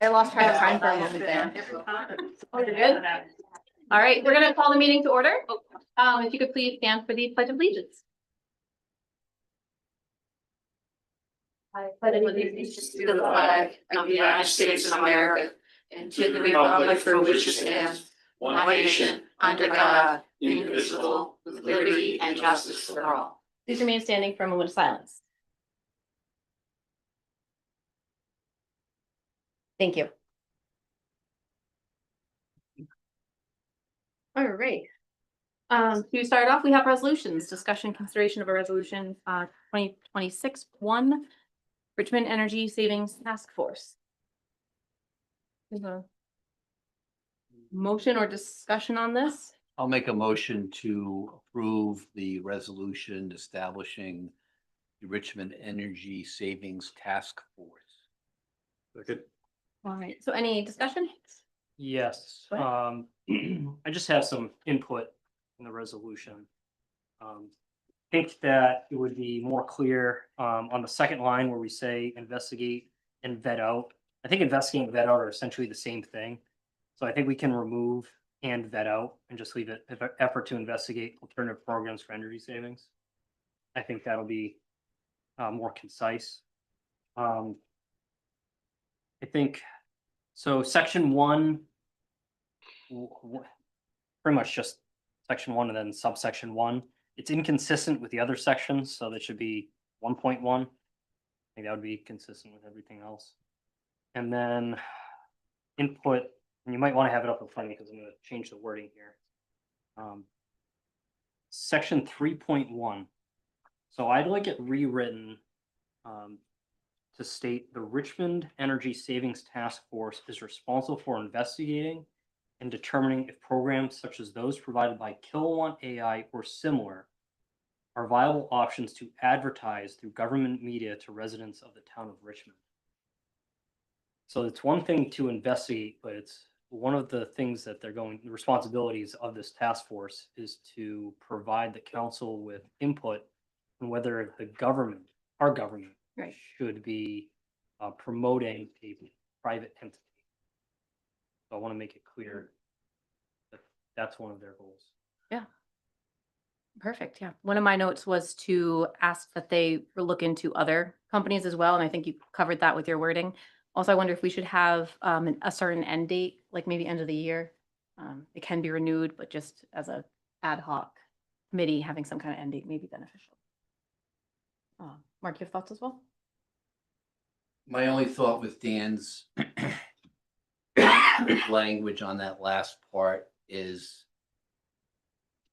I lost track of time for a moment there. Oh, you're good? All right, we're gonna call the meeting to order. If you could please stand for the pledge of allegiance. I pledge allegiance to the flag of the United States of America and to the republic for which it stands, one nation, under God, indivisible, with liberty and justice for all. Please remain standing for a moment of silence. Thank you. All right. To start off, we have resolutions, discussion, consideration of a resolution, 2026-1, Richmond Energy Savings Task Force. There's a motion or discussion on this? I'll make a motion to approve the resolution establishing the Richmond Energy Savings Task Force. Second. All right, so any discussion? Yes, Go I just have some input in the resolution. Think that it would be more clear, on the second line where we say investigate and vet out. I think investigate and vet out are essentially the same thing. So I think we can remove and vet out and just leave it effort to investigate alternative programs for energy savings. I think that'll be more concise. I think so. Section 1, pretty much just section 1 and then subsection 1. It's inconsistent with the other sections, so that should be 1.1. I think that would be consistent with everything else. And then input, and you might want to have it up in front of me because I'm going to change the wording here. Section 3.1. So I'd like it rewritten to state the Richmond Energy Savings Task Force is responsible for investigating and determining if programs such as those provided by Kilowatt AI or similar are viable options to advertise through government media to residents of the town of Richmond. So it's one thing to investigate, but it's one of the things that the responsibilities of this task force is to provide the council with input on whether the government, our government, Right. should be promoting a private entity. So I want to make it clear that that's one of their goals. Yeah. Perfect. Yeah. One of my notes was to ask that they look into other companies as well. And I think you covered that with your wording. Also, I wonder if we should have a certain end date, like maybe end of the year. It can be renewed, but just as a ad hoc committee, having some kind of end date may be beneficial. Mark, you have thoughts as well? My only thought with Dan's language on that last part is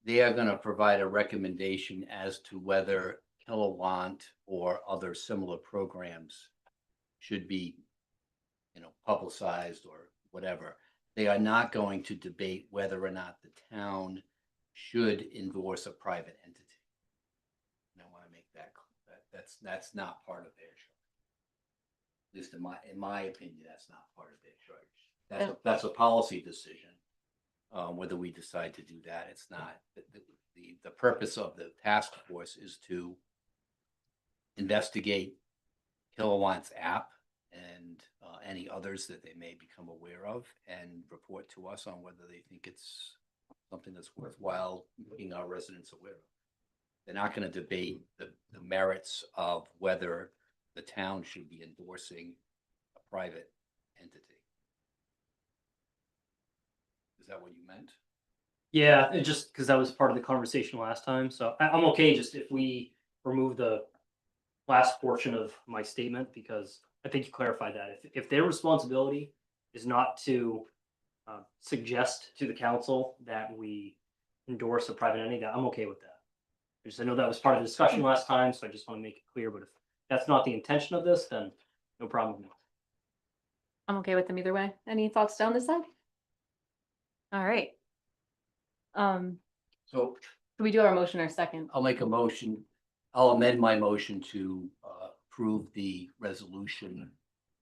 they are going to provide a recommendation as to whether Kilowatt or other similar programs should be, publicized or whatever. They are not going to debate whether or not the town should endorse a private entity. And I want to make that clear. That's not part of their charge. At least in my opinion, that's not part of their charge. That's a policy decision. Whether we decide to do that, it's not. The purpose of the task force is to investigate Kilowatt's app and any others that they may become aware of, and report to us on whether they think it's something that's worthwhile making our residents aware of. They're not going to debate the merits of whether the town should be endorsing a private entity. Is that what you meant? Yeah, it just because that was part of the conversation last time. So I'm okay just if we remove the last portion of my statement, because I think you clarified that. If their responsibility is not to suggest to the council that we endorse a private entity, I'm okay with that. I know that was part of the discussion last time, so I just want to make it clear. But if that's not the intention of this, then no problem with me. I'm okay with them either way. Any thoughts down this side? All right. So Can we do our motion or second? I'll make a motion. I'll amend my motion to approve the resolution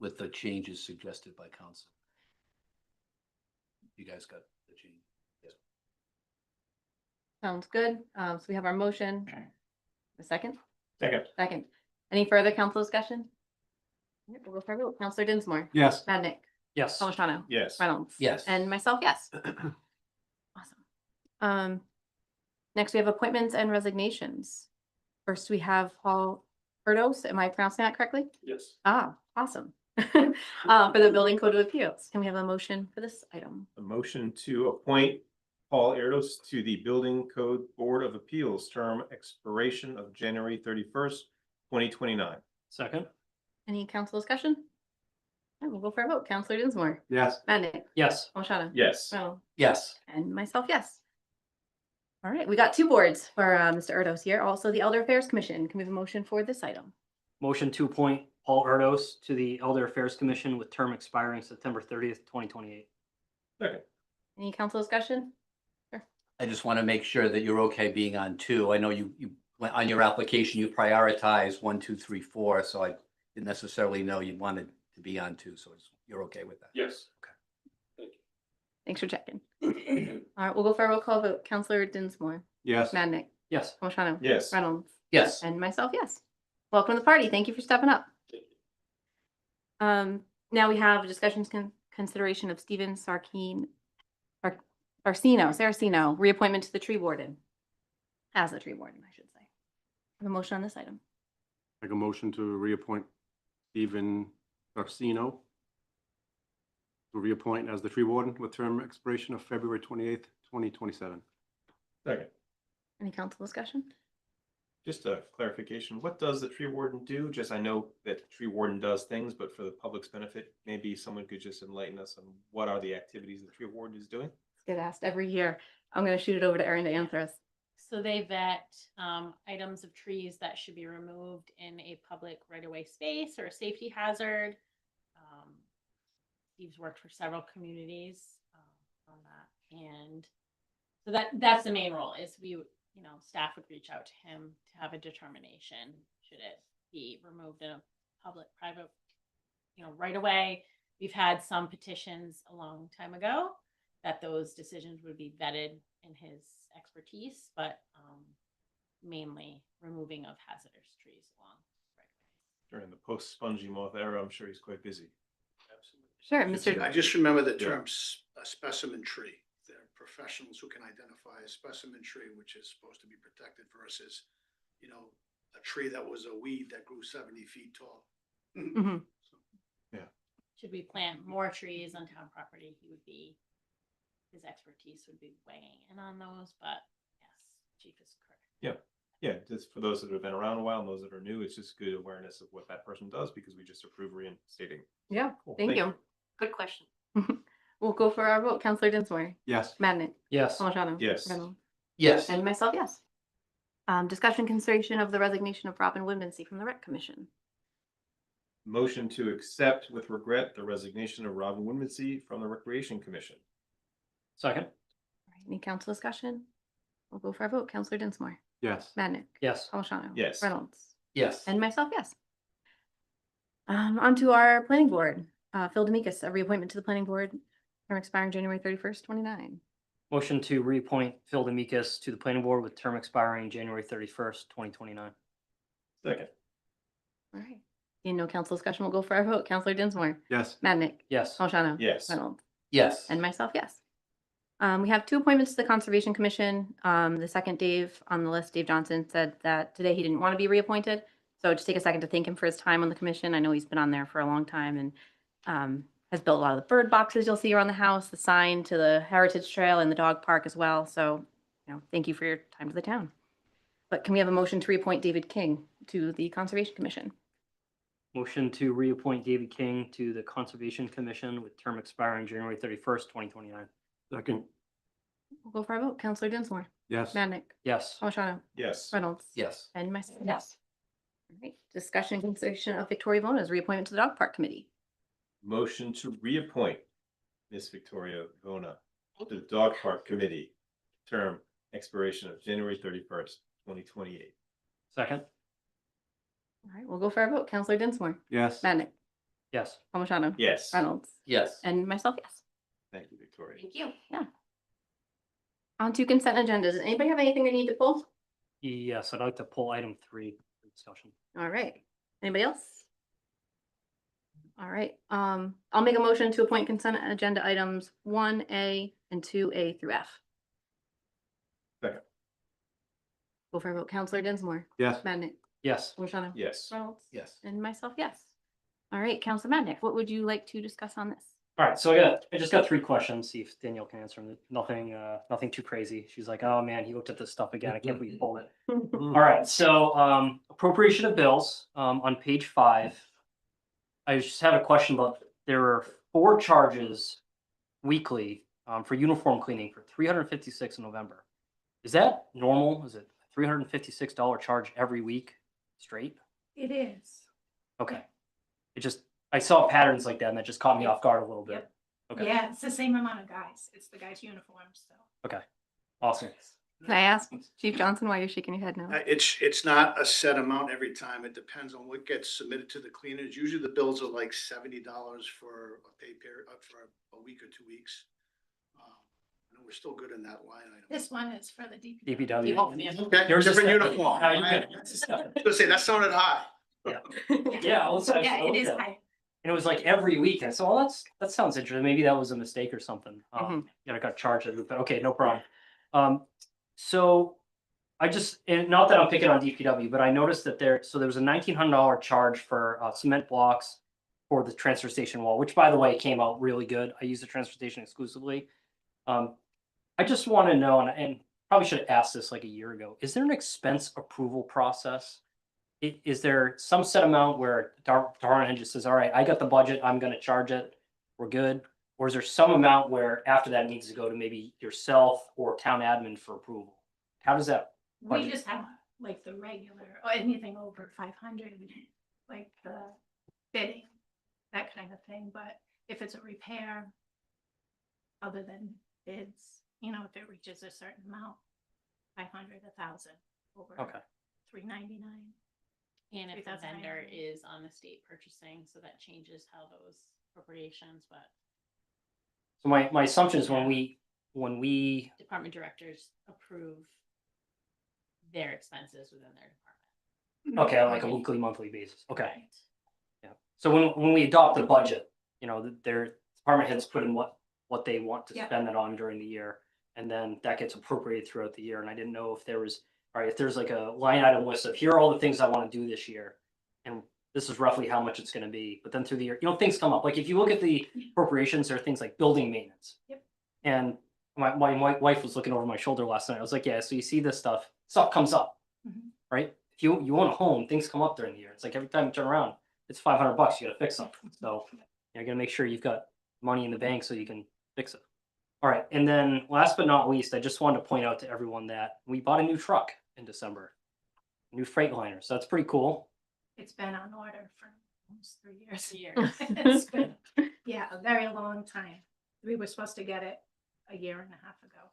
with the changes suggested by council. You guys got the change? Yes. Sounds good. So we have our motion. A second? Second. Second. Any further council discussion? We'll go for a vote. Councilor Dinsmore. Yes. Madnick. Yes. Palmigano. Yes. Reynolds. Yes. And myself, yes. Awesome. Next we have appointments and resignations. First, we have Paul Erdos. Am I pronouncing that correctly? Yes. Ah, awesome. For the Building Code of Appeals. Can we have a motion for this item? A motion to appoint Paul Erdos to the Building Code Board of Appeals, term expiration of January 31st, 2029. Second. Any council discussion? Okay, we'll go for a vote. Counselor Dinsmore. Yes. Madnick. Yes. Palmigano. Yes. Reynolds. Yes. And myself, yes. All right, we got two boards for Mr. Erdos here. Also, the Elder Affairs Commission. Can we have a motion for this item? Motion to appoint Paul Erdos to the Elder Affairs Commission with term expiring September 30th, 2028. Second. Any council discussion? I just want to make sure that you're okay being on two. I know you went on your application, you prioritize 1, 2, 3, 4, so I didn't necessarily know you wanted to be on two, so you're okay with that. Yes. Thanks for checking. All right, we'll go for a roll call vote. Counselor Dinsmore. Yes. Madnick. Yes. Palmigano. Yes. Reynolds. Yes. And myself, yes. Welcome to the party. Thank you for stepping up. Now we have discussions consideration of Stephen Saracino, reappointment to the tree warden. As the tree warden, I should say. Have a motion on this item. Make a motion to reappoint Stephen Garcino to reappoint as the tree warden with term expiration of February 28th, 2027. Second. Any council discussion? Just a clarification, what does the tree warden do? Just, I know that the tree warden does things, but for the public's benefit, maybe someone could just enlighten us on what are the activities the tree warden is doing? Get asked every year. I'm going to shoot it over to Erin to answer us. So they vet items of trees that should be removed in a public right-of-way space or a safety hazard. Steve's worked for several communities on that, and so that's the main role. Is staff would reach out to him to have a determination should it be removed in a public, private, right away. We've had some petitions a long time ago that those decisions would be vetted in his expertise, but mainly removing of hazardous trees along right. During the post-spongy moth era, I'm sure he's quite busy. Sure, I Mr. just remember the Yeah. term specimen tree. There are professionals who can identify a specimen tree, which is supposed to be protected versus, a tree that was a weed that grew 70 feet tall. Mhm. Should we plant more trees on town property, his expertise would be weighing in on those, but yes, chief is correct. Yeah, just for those that have been around a while and those that are new, it's just good awareness of what that person does because we just approve reinstating. Yeah, Cool, thank you. Good question. We'll go for our vote. Counselor Dinsmore. Yes. Madnick. Yes. Palmigano. Yes. Reynolds. Yes. And myself, yes. Discussion consideration of the resignation of Robin Woodmansey from the Rec Commission. Motion to accept with regret the resignation of Robin Woodmansey from the Recreation Commission. Second. All right, any council discussion? We'll go for our vote. Counselor Dinsmore. Yes. Madnick. Yes. Palmigano. Yes. Reynolds. Yes. And myself, yes. On to our planning board. Phil D'Amicis, a reappointment to the planning board, term expiring January 31st, 29. Motion to reappoint Phil D'Amicis to the planning board with term expiring January 31st, 2029. Second. All right. Seeing no council discussion, we'll go for our vote. Counselor Dinsmore. Yes. Madnick. Yes. Palmigano. Yes. Reynolds. Yes. And myself, yes. We have two appointments to the Conservation Commission. The second Dave on the list, Dave Johnson, said that today he didn't want to be reappointed. So just take a second to thank him for his time on the commission. I know he's been on there for a long time and has built a lot of the bird boxes you'll see around the house, the sign to the Heritage Trail and the dog park as well. So, thank you for your time to the town. But can we have a motion to reappoint David King to the Conservation Commission? Motion to reappoint David King to the Conservation Commission with term expiring January 31st, 2029. Second. We'll go for our vote. Counselor Dinsmore. Yes. Madnick. Yes. Palmigano. Yes. Reynolds. Yes. And myself, yes. All right. Discussion and consideration of Victoria Vona's reappointment to the Dog Park Committee. Motion to reappoint Miss Victoria Vona to the Dog Park Committee, term expiration of January 31st, 2028. Second. All right, we'll go for our vote. Counselor Dinsmore. Yes. Madnick. Yes. Palmigano. Yes. Reynolds. Yes. And myself, yes. Thank you, Victoria. Thank you. Yeah. On to consent agendas. Does anybody have anything they need to pull? Yes, I'd like to pull item 3 for discussion. All right. Anybody else? All right, I'll make a motion to appoint consent agenda items 1A and 2A through F. Second. Go for a vote. Counselor Dinsmore, Yes. Madnick, Yes. O'Shannell. Yes. Reynolds. Yes. And myself, yes. All right, Counselor Madnick, what would you like to discuss on this? All right, so I just got 3 questions, see if Danielle can answer them. Nothing too crazy. She's like, oh man, he looked at this stuff again. I can't believe he pulled it. All right, so appropriation of bills, on page 5. I just have a question about, there are 4 charges weekly, for uniform cleaning for $356 in November. Is that normal? Is it $356 charge every week straight? It is. Okay. I saw patterns like that and that just caught me off guard a little bit. Yep. Okay, Yeah, it's the same amount of guys. It's the guys' uniforms, so. awesome. Can I ask Chief Johnson why you're shaking your head no? It's not a set amount every time. It depends on what gets submitted to the cleaners. Usually the bills are like $70 for a pay period, for a week or 2 weeks. And we're still good in that line item. This one is for the DPW. DPW. Okay, Yours is different different. uniform. No, I you're good. was gonna say, that sounded high. Yeah, well, Yeah, it is high. And it was like every week. I said, well, that sounds interesting. Maybe that was a mistake or something. Mhm. Yeah, I got charged, but okay, no problem. So and not that I'm picking on DPW, but I noticed that there was a $1,900 charge for cement blocks for the transfer station wall, which by the way came out really good. I use the transfer station exclusively. I just want to know, and probably should have asked this like a year ago, is there an expense approval process? Is there some set amount where department head just says, all right, I got the budget, I'm gonna charge it, we're good? Or is there some amount where after that it needs to go to maybe yourself or town admin for approval? How does that? We budget? just have like the regular, or anything over 500, like the bidding, that kind of thing. But if it's a repair, other than bids, if it reaches a certain amount, 500, 1,000, over Okay, 399. And if the 3,900. vendor is on the state purchasing, so that changes how those appropriations, but so my assumption is when we, department directors approve their expenses within their department. okay, on like a weekly, monthly basis, okay. Right. Yeah, so when we adopt the budget, their department heads put in what they want to Yeah. spend it on during the year. And then that gets appropriated throughout the year. And I didn't know if there was, all right, if there's like a line item list of here are all the things I want to do this year. And this is roughly how much it's going to be. But then through the year, things come up. Like if you look at the appropriations, there are things like building maintenance. Yep. And my wife was looking over my shoulder last night. I was like, yeah, so you see this stuff comes up, Mhm. right? If you own a home, things come up during the year. It's like every time you turn around, it's $500. You got to fix something. So you're going to make sure you've got money in the bank so you can fix it. All right, and then last but not least, I just wanted to point out to everyone that we bought a new truck in December, a new Freightliner, so that's pretty cool. It's been on order for almost 3 years. Years. It's been, yeah, a very long time. We were supposed to get it a year and a half ago,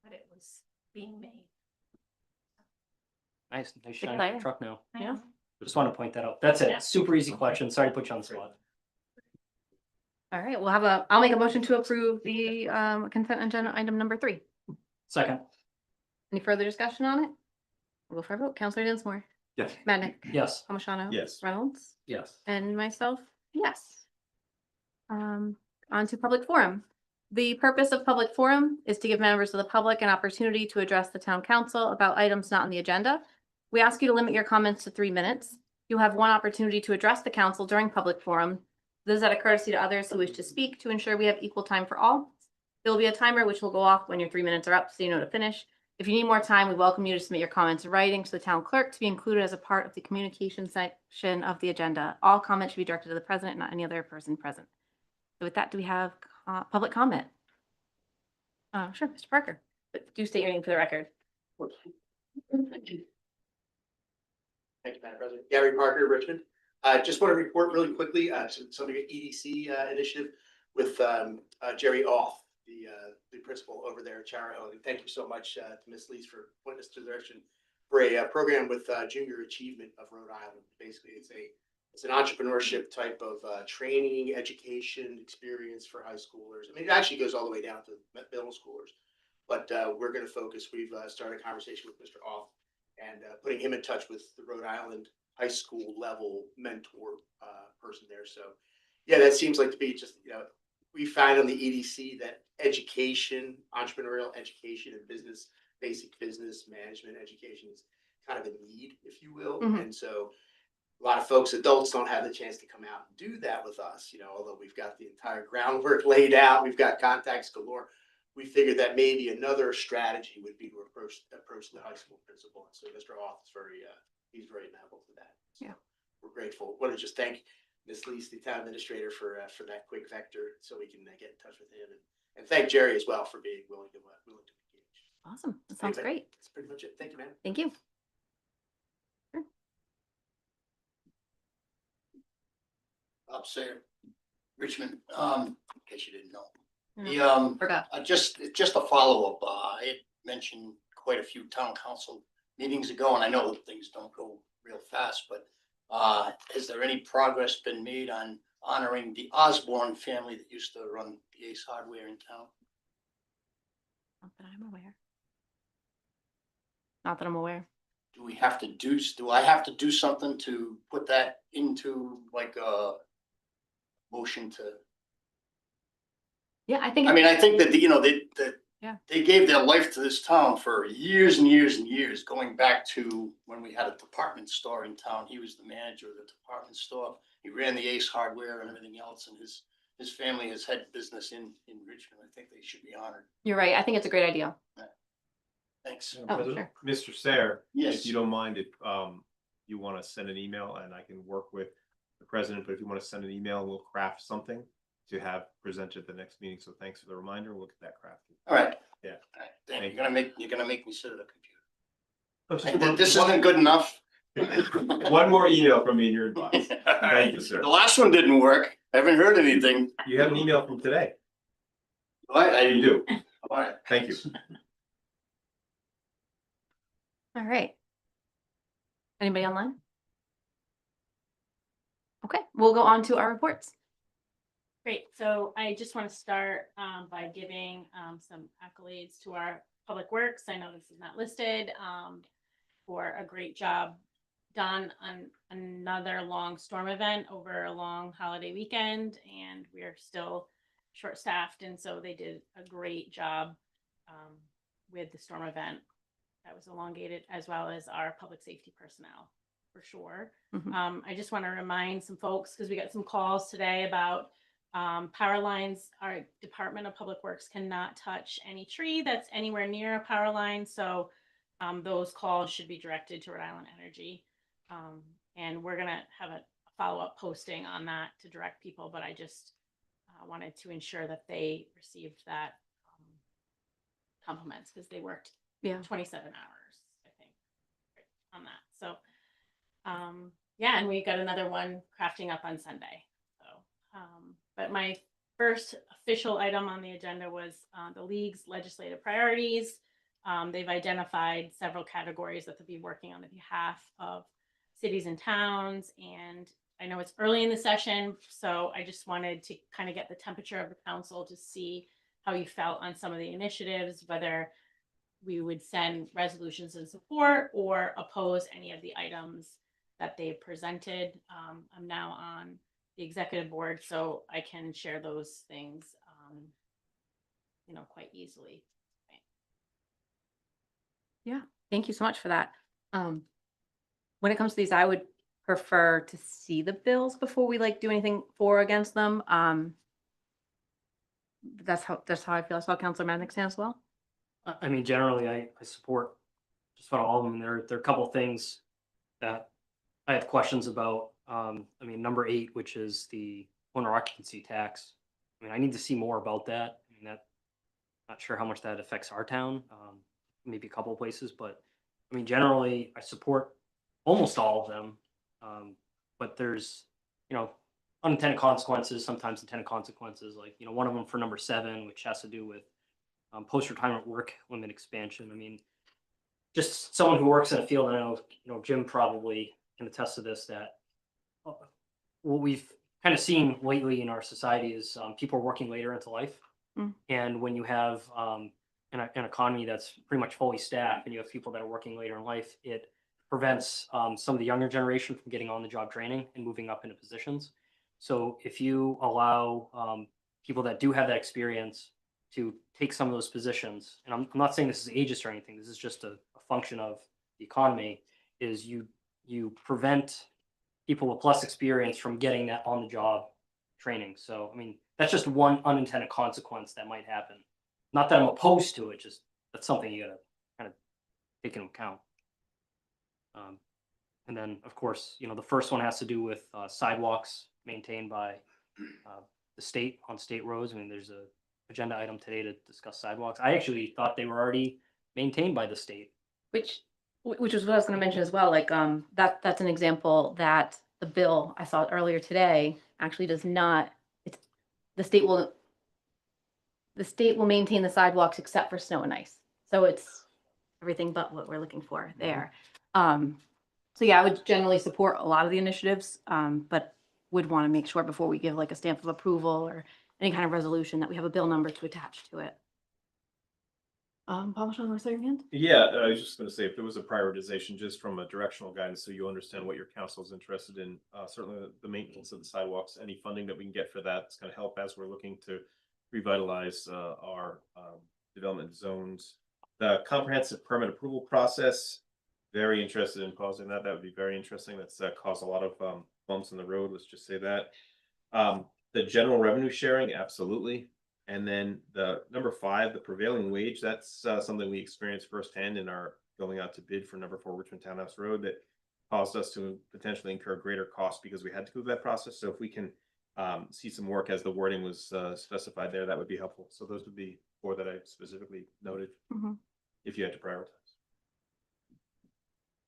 but it was being made. Nice shiny Exciting. truck now. I Yeah. know. Just want to point that out. That's it. Yeah. Super easy question. Sorry to put you on the spot. All right, I'll make a motion to approve the consent agenda item number 3. Second, Any further discussion on it? We'll go for a vote. Counselor Dinsmore, Yes. Madnick, yes. O'Shannell. Yes. Reynolds. Yes. And myself, yes. On to public forum. The purpose of public forum is to give members of the public an opportunity to address the town council about items not on the agenda. We ask you to limit your comments to 3 minutes. You'll have one opportunity to address the council during public forum. This is out of courtesy to others who wish to speak to ensure we have equal time for all. There will be a timer which will go off when your 3 minutes are up, so you know to finish. If you need more time, we welcome you to submit your comments in writing to the town clerk to be included as a part of the communication section of the agenda. All comments should be directed to the president, not any other person present. So with that, do we have public comment? Sure, Mr. Parker, but do state your name for the record. Thank you, Madam President. Gary Parker, Richmond. Just want to report really quickly, something at EDC initiative with Jerry Off, the principal over there at Charahoe. And thank you so much to Ms. Lees for pointing us to the direction for a program with Junior Achievement of Rhode Island. Basically, it's an entrepreneurship type of training, education experience for high schoolers. I mean, it actually goes all the way down to middle schoolers. But we're going to focus. We've started a conversation with Mr. Off and putting him in touch with the Rhode Island high school level mentor person there. So Yeah, that seems like to be just, we find on the EDC that education, entrepreneurial education and business, basic business management education is kind of a need, if you will. Mhm. And so a lot of folks, adults don't have the chance to come out and do that with us, although we've got the entire groundwork laid out, we've got contacts galore. We figured that maybe another strategy would be to approach the high school principal. And so Mr. Hoff is he's very amenable to that. So Yeah. we're grateful. Want to just thank Ms. Lees, the town administrator, for that quick vector, so we can get in touch with him, and thank Jerry as well for being willing to engage. Awesome. That sounds Anyway, great. That's pretty much it. Thank you, man. Thank you. Bob Sayer, Richmond, in case you didn't know. Forgot. Just a follow-up, I had mentioned quite a few town council meetings ago, and I know that things don't go real fast, but has there any progress been made on honoring the Osborne family that used to run the Ace Hardware in town? Not that I'm aware. Not that I'm aware. Do I have to do something to put that into like a motion to? Yeah, I think. I mean, I think that, Yeah. they gave their life to this town for years and years and years, going back to when we had a department store in town. He was the manager of the department store. He ran the Ace Hardware and everything else, and his family has had business in Richmond. I think they should be honored. You're right. I think it's a great idea. Thanks. Oh, President, sure. Mr. Sayer, Yes. if you don't mind, if you want to send an email, and I can work with the president, but if you want to send an email, we'll craft something to have presented at the next meeting. So thanks for the reminder. We'll get that crafted. All right. Yeah. All right. Thank you. Thank You're gonna make me sit at a Just computer. This isn't good enough. One more email from me in your inbox. Thank you, sir. The last one didn't work. I haven't heard anything. You have an email from today. I You do. All right. Thank you. All right. Anybody online? Okay, we'll go on to our reports. Great. So I just want to start by giving some accolades to our public works. I know this is not listed for a great job done on another long storm event over a long holiday weekend, and we're still short-staffed, and so they did a great job with the storm event that was elongated, as well as our public safety personnel, for sure. Mhm. I just want to remind some folks, because we got some calls today about power lines. Our Department of Public Works cannot touch any tree that's anywhere near a power line, so those calls should be directed to Rhode Island Energy. And we're gonna have a follow-up posting on that to direct people, but I just wanted to ensure that they received that compliments, because they worked 27 hours, I think, on that. So yeah, and we got another one crafting up on Sunday. So but my first official item on the agenda was the league's legislative priorities. They've identified several categories that they'll be working on behalf of cities and towns, and I know it's early in the session, so I just wanted to kind of get the temperature of the council to see how you felt on some of the initiatives, whether we would send resolutions in support or oppose any of the items that they presented. I'm now on the executive board, so I can share those things, quite easily. Yeah, thank you so much for that. When it comes to these, I would prefer to see the bills before we do anything for or against them. That's how I feel. I saw Councilor Madnick stand as well. I mean, generally, I support just about all of them. There are a couple of things that I have questions about. I mean, number 8, which is the owner occupancy tax. I mean, I need to see more about that. I mean, not sure how much that affects our town. Maybe a couple of places, but I mean, generally, I support almost all of them. But there's, unintended consequences, sometimes intended consequences, like, one of them for number 7, which has to do with post-retirement work limit expansion. I mean, just someone who works in a field, and I know, Jim probably can attest to this, that what we've kind of seen lately in our society is people are working later into life. And when you have an economy that's pretty much fully staffed, and you have people that are working later in life, it prevents some of the younger generation from getting on the job training and moving up into positions. So if you allow people that do have that experience to take some of those positions, and I'm not saying this is ageist or anything, this is just a function of the economy, is you prevent people with less experience from getting that on the job training. So I mean, that's just one unintended consequence that might happen. Not that I'm opposed to it, just that's something you gotta kind of take into account. And then, of course, you know, the first one has to do with sidewalks maintained by the state on state roads. I mean, there's a agenda item today to discuss sidewalks. I actually thought they were already maintained by the state. Which is what I was gonna mention as well, like, that's an example that the bill I saw earlier today actually does not, it's, the state will, maintain the sidewalks except for snow and ice. So it's everything but what we're looking for there. So yeah, I would generally support a lot of the initiatives, but would want to make sure before we give like a stamp of approval or any kind of resolution that we have a bill number to attach to it. Paul, Michelle, want to say your hand? Yeah, I was just gonna say, if there was a prioritization just from a directional guidance, so you understand what your council is interested in, certainly the maintenance of the sidewalks, any funding that we can get for that, it's gonna help as we're looking to revitalize our development zones. The comprehensive permit approval process, very interested in pausing that. That would be very interesting. That's caused a lot of bumps in the road. Let's just say that. The general revenue sharing, absolutely. And then the number 5, the prevailing wage, that's something we experienced firsthand in our going out to bid for number 4 Richmond Townhouse Road that caused us to potentially incur greater costs because we had to go through that process. So if we can see some work as the wording was specified there, that would be helpful. So those would be 4 that I specifically noted if you had to prioritize.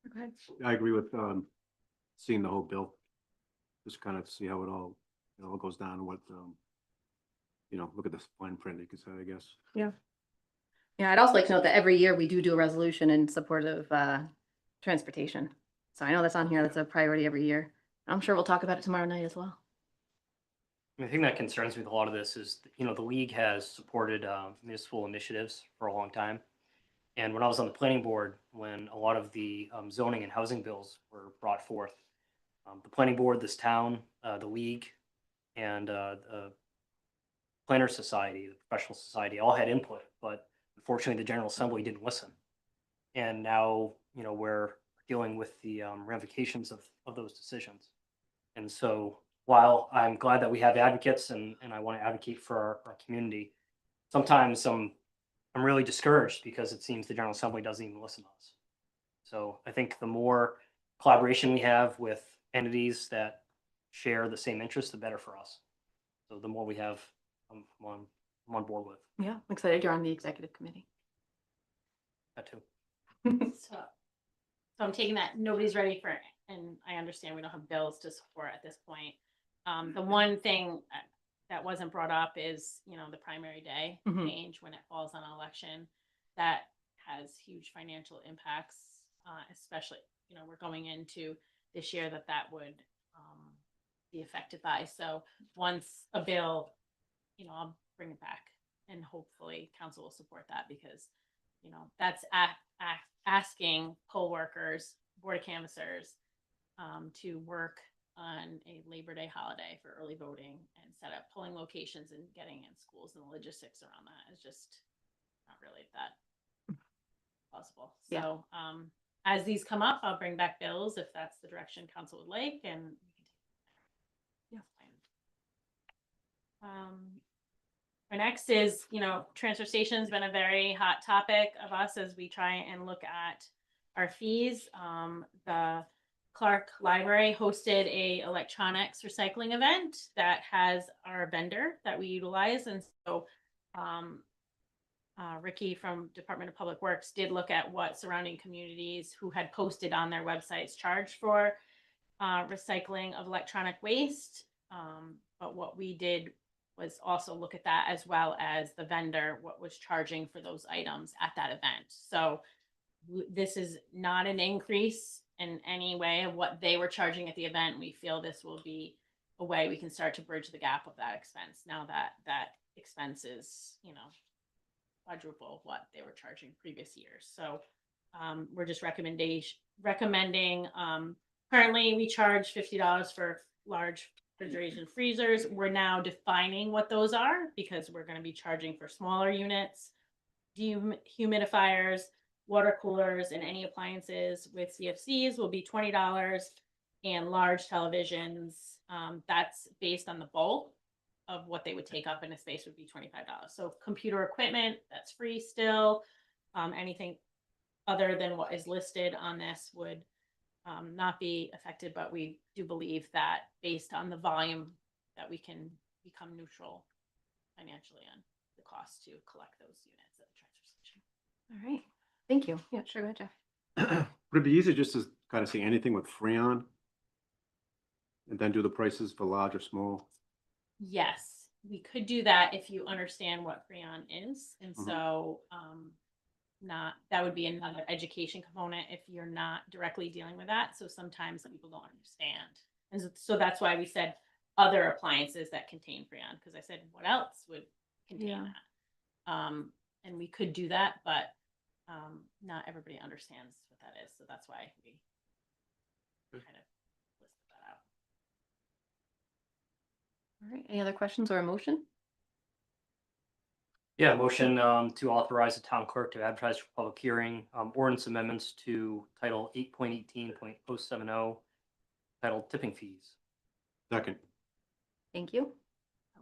Okay. I agree with seeing the whole bill. Just kind of see how it all, you know, goes down, what, you know, look at the fine print, you could say, I guess. Yeah, I'd also like to note that every year we do a resolution in support of transportation. So I know that's on here, that's a priority every year. I'm sure we'll talk about it tomorrow night as well. The thing that concerns me with a lot of this is, you know, the league has supported municipal initiatives for a long time. And when I was on the planning board, when a lot of the zoning and housing bills were brought forth, the planning board, this town, the league, and the Planners Society, the professional society, all had input, but unfortunately the General Assembly didn't listen. And now, you know, we're dealing with the ramifications of those decisions. And so while I'm glad that we have advocates and I want to advocate for our community, sometimes I'm really discouraged because it seems the General Assembly doesn't even listen to us. So I think the more collaboration we have with entities that share the same interests, the better for us. So the more we have, I'm on board with Yeah, I'm excited you're on the executive committee. that too. So I'm taking that nobody's ready for it, and I understand we don't have bills to support at this point. The one thing that wasn't brought up is, you know, the primary day change when it falls on an election. That has huge financial impacts, especially, you know, we're going into this year that would be affected by. So once a bill, you know, I'll bring it back and hopefully council will support that because, you know, that's asking poll workers, board of canvassers to work on a Labor Day holiday for early voting and set up polling locations and getting in schools, and the logistics around that is just not really that possible. Yeah. So as these come up, I'll bring back bills if that's the direction council would like, and we can take it from there. Our next is, you know, transfer station's been a very hot topic of us as we try and look at our fees. The Clark Library hosted a electronics recycling event that has our vendor that we utilize. And so Ricky from Department of Public Works did look at what surrounding communities who had posted on their websites charged for recycling of electronic waste. But what we did was also look at that as well as the vendor, what was charging for those items at that event. So this is not an increase in any way of what they were charging at the event. We feel this will be a way we can start to bridge the gap of that expense now that that expense is, you know, quadruple what they were charging previous years. So we're just recommending currently we charge $50 for large refrigeration freezers. We're now defining what those are because we're gonna be charging for smaller units. Dehumidifiers, water coolers, and any appliances with CFCs will be $20. And large televisions, that's based on the bulk of what they would take up in a space would be $25. So computer equipment, that's free still. Anything other than what is listed on this would not be affected, but we do believe that based on the volume that we can become neutral financially on the cost to collect those units at the transfer station. All right, thank you. Yeah, sure, go ahead, Jeff. Would it be easier just to kind of say anything with Freon? And then do the prices for large or small? Yes, we could do that if you understand what Freon is. And Mhm. so that would be another education component if you're not directly dealing with that. So sometimes people don't understand. And so that's why we said other appliances that contain Freon, because I said, what else would contain Yeah. that? And we could do that, but not everybody understands what that is. So that's why we kind of listed that out. All right, any other questions or a motion? Yeah, motion to authorize the town clerk to advertise for public hearing, ordinance amendments to title 8.18.070, titled tipping fees. Second. Thank you.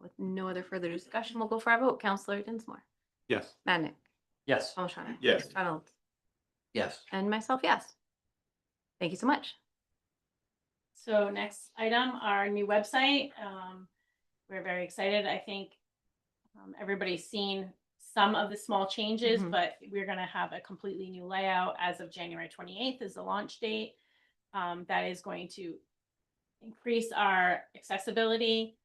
With no other further discussion, we'll go for our vote. Counselor Dinsmore, Yes. Madnick, Yes. Palmstrana. Yes. Reynolds, Yes. and myself, yes. Thank you so much. So next item, our new website. We're very excited. I think everybody's seen some of the small changes, Mhm. but we're going to have a completely new layout as of January 28th is the launch date. That is going to increase our accessibility.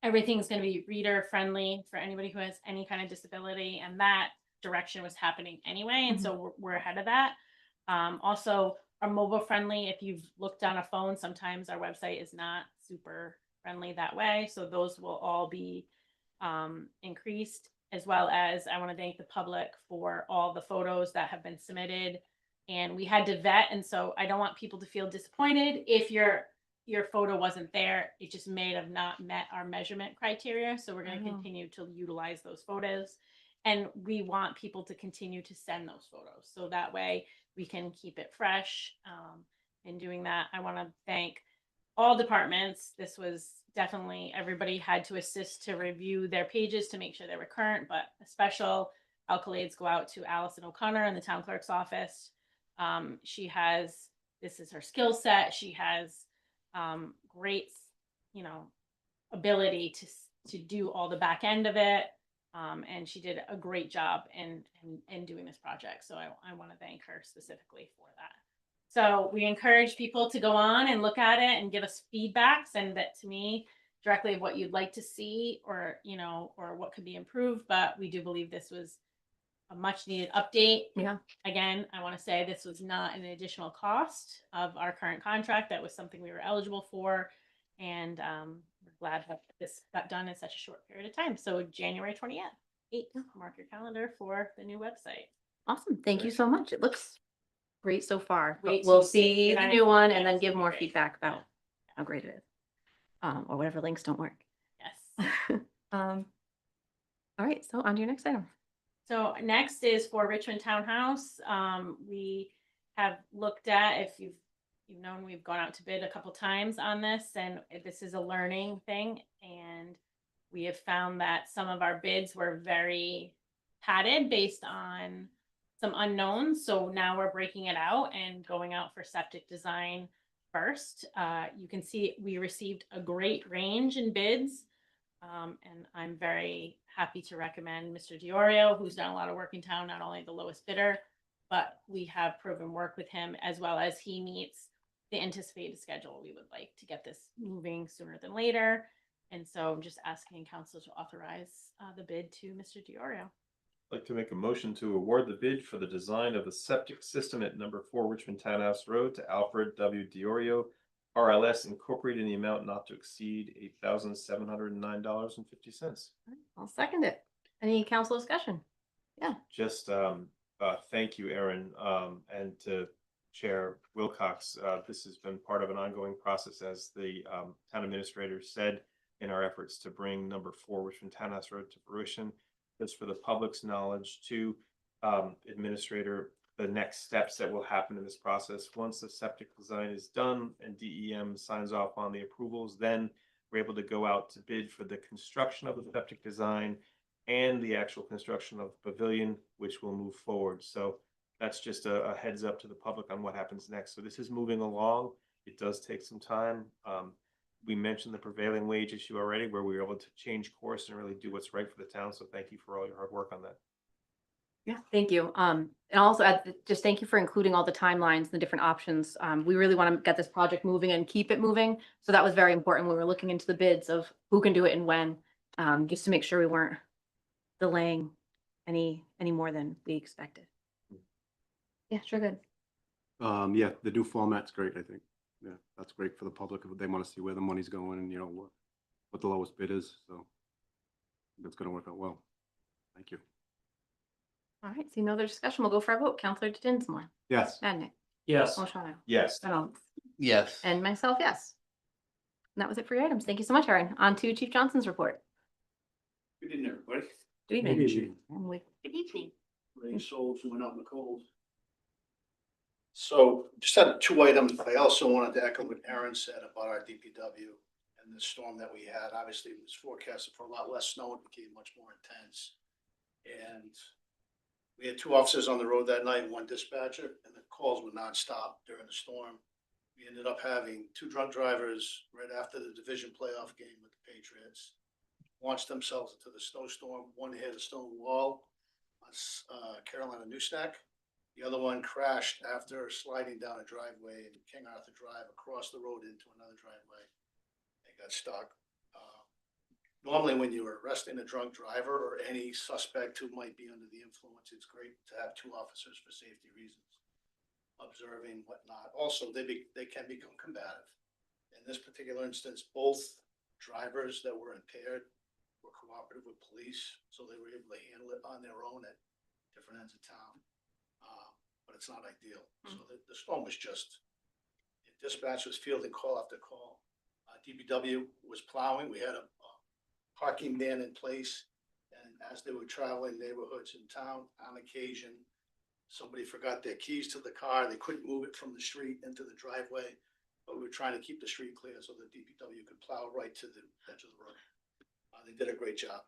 Everything's going to be reader friendly for anybody who has any kind of disability, and that direction was happening anyway. And so we're ahead of that. Also, are mobile friendly. If you've looked on a phone, sometimes our website is not super friendly that way. So those will all be increased, as well as I want to thank the public for all the photos that have been submitted. And we had to vet, and so I don't want people to feel disappointed if your photo wasn't there. It just may have not met our measurement criteria. So we're going to Oh. continue to utilize those photos. And we want people to continue to send those photos. So that way we can keep it fresh. In doing that, I want to thank all departments. This was definitely, everybody had to assist to review their pages to make sure they were current, but a special accolades go out to Allison O'Connor in the town clerk's office. This is her skill set. She has great, ability to do all the back end of it. And she did a great job in doing this project. So I want to thank her specifically for that. So we encourage people to go on and look at it and give us feedback, send that to me directly of what you'd like to see or what could be improved. But we do believe this was a much needed update. Yeah. Again, I want to say this was not an additional cost of our current contract. That was something we were eligible for. And we're glad that this got done in such a short period of time. So January 28th, mark your calendar for the new website. Awesome. Thank you so much. It looks great so far. But Wait till we'll you see see it the on new one and yes, then give more great. feedback about how great it is. Or whatever links don't work. Yes. All right, so on to your next item. So next is for Richmond Townhouse. We have looked at, if you've known, we've gone out to bid a couple times on this, and this is a learning thing. And we have found that some of our bids were very padded based on some unknowns. So now we're breaking it out and going out for septic design first. You can see we received a great range in bids. And I'm very happy to recommend Mr. Diorio, who's done a lot of work in town, not only the lowest bidder, but we have proven work with him, as well as he meets the anticipated schedule. We would like to get this moving sooner than later. And so I'm just asking council to authorize the bid to Mr. Diorio. I'd like to make a motion to award the bid for the design of the septic system at number 4 Richmond Townhouse Road to Alfred W. Diorio, RLS Incorporated, in the amount not to exceed $8,709.50. I'll second it. Any council discussion? Just thank you, Erin, and to Chair Wilcox, this has been part of an ongoing process, as the town administrator said, in our efforts to bring number 4 Richmond Townhouse Road to fruition. Just for the public's knowledge, to administrator, the next steps that will happen in this process. Once the septic design is done and DEM signs off on the approvals, then we're able to go out to bid for the construction of the septic design and the actual construction of the pavilion, which will move forward. So that's just a heads up to the public on what happens next. So this is moving along. It does take some time. We mentioned the prevailing wage issue already, where we were able to change course and really do what's right for the town. So thank you for all your hard work on that. Yeah, thank you. And also just thank you for including all the timelines and the different options. We really want to get this project moving and keep it moving. So that was very important when we were looking into the bids of who can do it and when, just to make sure we weren't delaying any more than we expected. Yeah, sure, good. Yeah, the new format's great, I think. Yeah, that's great for the public. If they want to see where the money's going and, you know, what the lowest bid is. So that's going to work out well. Thank you. All right, seeing no other discussion, we'll go for a vote. Counselor Dinsmore, Yes. Madnick, Yes. O'Shannell, Yes. Reynolds, Yes. and myself, yes. And that was it for your items. Thank you so much, Erin. On to Chief Johnson's report. Good evening, everybody. Good evening. Good evening. Rain souls went out in the cold. So just had 2 items. I also wanted to echo what Aaron said about our DPW and the storm that we had. Obviously, it was forecasted for a lot less snow. It became much more intense. And we had 2 officers on the road that night, 1 dispatcher, and the calls were nonstop during the storm. We ended up having 2 drunk drivers right after the division playoff game with the Patriots. Launched themselves into the snowstorm. 1 hit a stone wall on Carolina Newsnack. The other one crashed after sliding down a driveway in King Arthur Drive across the road into another driveway. They got stuck. Normally, when you're arresting a drunk driver or any suspect who might be under the influence, it's great to have 2 officers for safety reasons, observing whatnot. Also, they can become combative. In this particular instance, both drivers that were impaired were cooperative with police, so they were able to handle it on their own at different ends of town. But it's not ideal. So the storm was just, dispatch was fielding call after call. DPW was plowing. We had a parking ban in place. And as they were traveling neighborhoods in town, on occasion, somebody forgot their keys to the car. They couldn't move it from the street into the driveway. But we were trying to keep the street clear so the DPW could plow right to the edge of the road. They did a great job.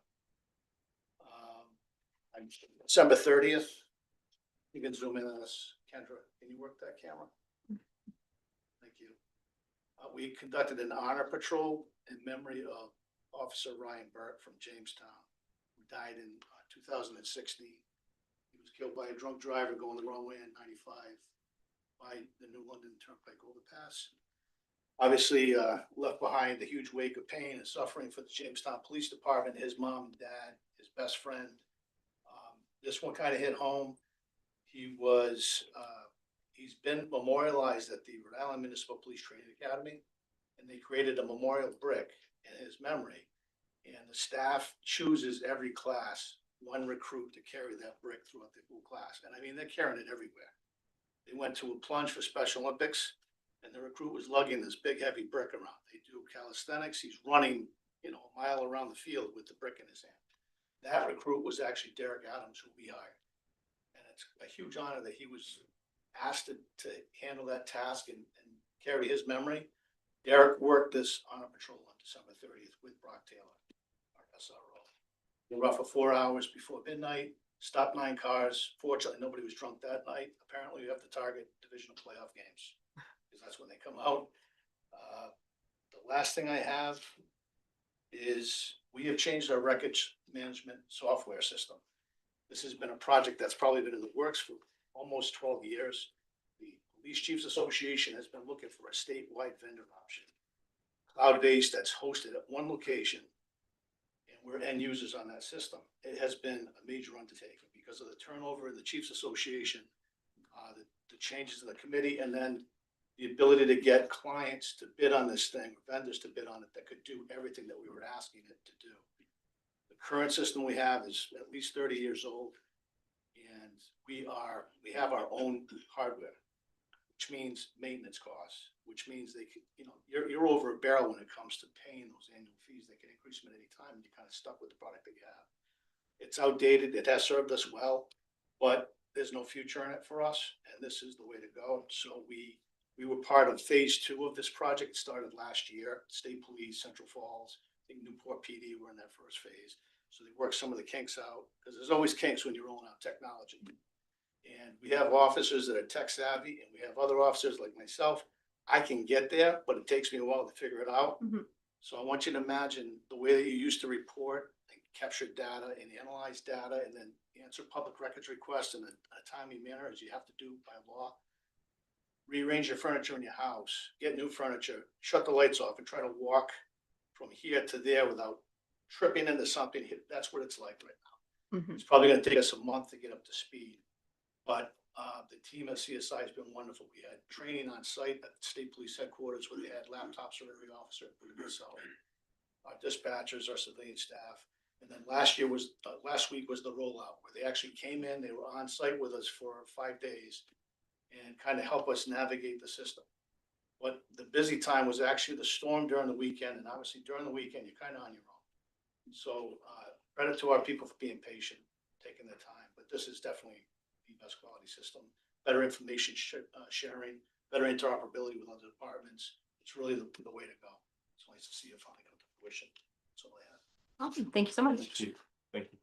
On December 30th, you can zoom in on us, Kendra. Can you work that camera? Thank you. We conducted an honor patrol in memory of Officer Ryan Burt from Jamestown, who died in 2016. He was killed by a drunk driver going the wrong way in 95 by the New London Turnpike overpass. Obviously, left behind a huge wake of pain and suffering for the Jamestown Police Department, his mom, dad, his best friend. This one kind of hit home. He's been memorialized at the Rhode Island Municipal Police Training Academy, and they created a memorial brick in his memory. And the staff chooses every class 1 recruit to carry that brick throughout the whole class. And I mean, they're carrying it everywhere. They went to a plunge for Special Olympics, and the recruit was lugging this big heavy brick around. They do calisthenics. He's running, a mile around the field with the brick in his hand. That recruit was actually Derek Adams, who we hired. And it's a huge honor that he was asked to handle that task and carry his memory. Derek worked this honor patrol on December 30th with Brock Taylor, our SRO. They were out for 4 hours before midnight, stopped 9 cars. Fortunately, nobody was drunk that night. Apparently, you have to target divisional playoff games because that's when they come out. The last thing I have is we have changed our records management software system. This has been a project that's probably been in the works for almost 12 years. The Police Chiefs Association has been looking for a statewide vendor option, cloud-based, that's hosted at 1 location, and we're end users on that system. It has been a major undertaking because of the turnover in the Chiefs Association, the changes in the committee, and then the ability to get clients to bid on this thing, vendors to bid on it that could do everything that we were asking it to do. The current system we have is at least 30 years old, and we have our own hardware. which means maintenance costs, which means they could, you're over a barrel when it comes to paying those annual fees. They can increase them at any time, and you're kind of stuck with the product that you have. It's outdated. It has served us well, but there's no future in it for us, and this is the way to go. So we were part of phase 2 of this project. It started last year. State Police, Central Falls, I think Newport PD were in that first phase. So they worked some of the kinks out, because there's always kinks when you're rolling out technology. And we have officers that are tech savvy, and we have other officers like myself. I can get there, but it takes me a while to figure it out. Mhm. So I want you to imagine the way that you used to report and capture data and analyze data and then answer public records requests in a timely manner, as you have to do by law. Rearrange your furniture in your house, get new furniture, shut the lights off, and try to walk from here to there without tripping into something. That's what it's like right now. Mhm. It's probably gonna take us a month to get up to speed. But the team at CSI has been wonderful. We had training on site at the State Police Headquarters where they had laptops for every officer. So our dispatchers, our civilian staff. And then last week was the rollout where they actually came in, they were on site with us for 5 days and kind of help us navigate the system. But the busy time was actually the storm during the weekend, and obviously during the weekend, you're kind of on your own. So credit to our people for being patient, taking their time, but this is definitely the best quality system, better information sharing, better interoperability with other departments. It's really the way to go. It's nice to see it finally come to fruition. That's all I have. Awesome. Thank you so much. Chief, thank you.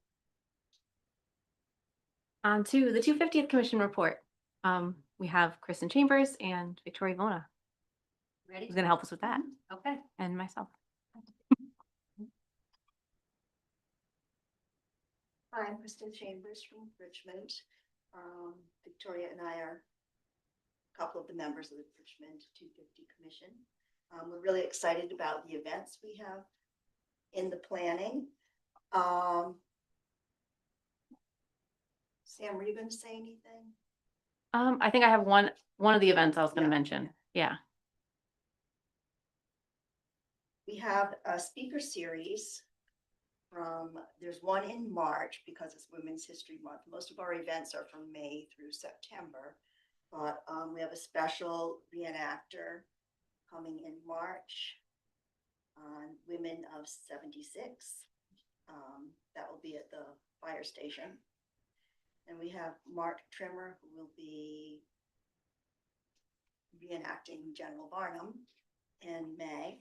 On to the 250th Commission report. We have Kristen Chambers and Victoria Vona. Ready? Who's going to help us with that? Okay. And myself. Hi, I'm Kristen Chambers from Richmond. Victoria and I are a couple of the members of the Richmond 250 Commission. We're really excited about the events we have in the planning. Sam, were you going to say anything? I think I have one of the events I was going to Yeah. mention. Yeah. We have a speaker series there's one in March because it's Women's History Month. Most of our events are from May through September, but we have a special reenactor coming in March on Women of 76. That will be at the fire station. And we have Mark Trimmer, who will be reenacting General Barnum in May.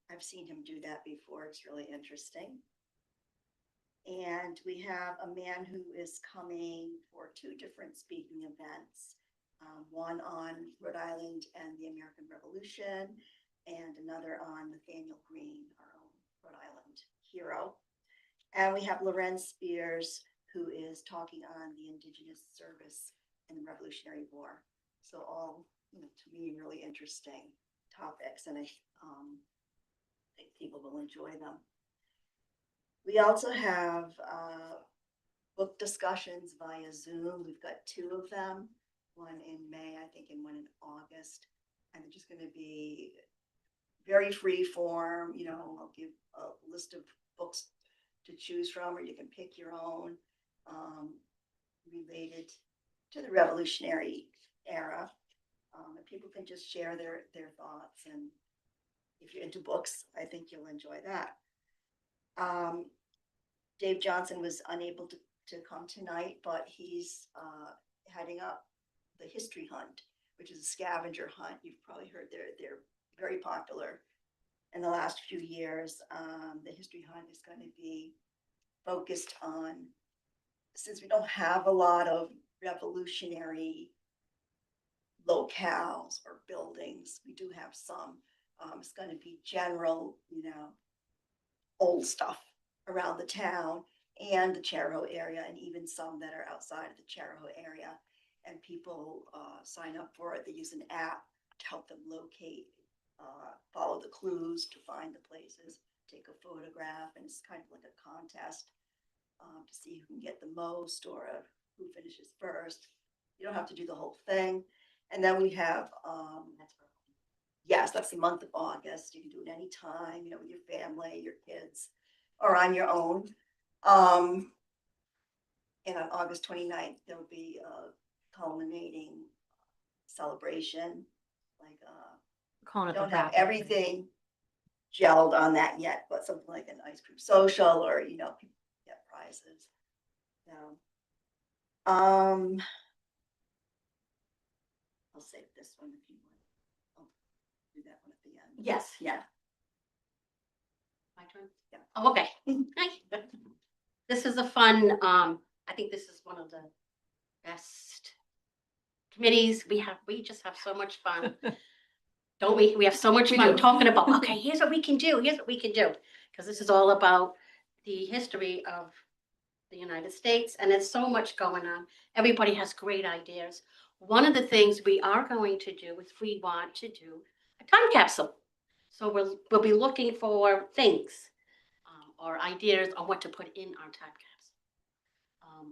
I've seen him do that before. It's really interesting. And we have a man who is coming for 2 different speaking events. One on Rhode Island and the American Revolution, and another on Nathaniel Greene, our own Rhode Island hero. And we have Loren Spears, who is talking on the Indigenous service in the Revolutionary War. So all, to me, really interesting topics, and I think people will enjoy them. We also have book discussions via Zoom. We've got 2 of them, one in May, I think, and one in August. And they're just going to be very free form. I'll give a list of books to choose from, or you can pick your own related to the Revolutionary era. And people can just share their thoughts, and if you're into books, I think you'll enjoy that. Dave Johnson was unable to come tonight, but he's heading up the History Hunt, which is a scavenger hunt. You've probably heard they're very popular in the last few years. The History Hunt is going to be focused on, since we don't have a lot of revolutionary locales or buildings, we do have some. It's going to be general, old stuff around the town and the Chariho area, and even some that are outside of the Chariho area. And people sign up for it. They use an app to help them locate, follow the clues to find the places, take a photograph, and it's kind of like a contest to see who can get the most, or who finishes first. You don't have to do the whole thing. And then we have, yes, that's the month of August. You can do it anytime, with your family, your kids, or on your own. And on August 29th, there'll be a culminating celebration, like, Calling I it the don't have wrap. everything gelled on that yet, but something like an ice cream social or, people get prizes. So, I'll save this one if you want. I'll do that one at the end. Yes, yeah. My turn? Yeah. Oh, okay. Hi. This is a fun, I think this is one of the best committees we just have so much fun. Don't we? We have so much We fun do. talking about, okay, here's what we can do, here's what we can do. Because this is all about the history of the United States, and there's so much going on. Everybody has great ideas. One of the things we are going to do is we want to do a time capsule. So we'll be looking for things or ideas on what to put in our time capsule.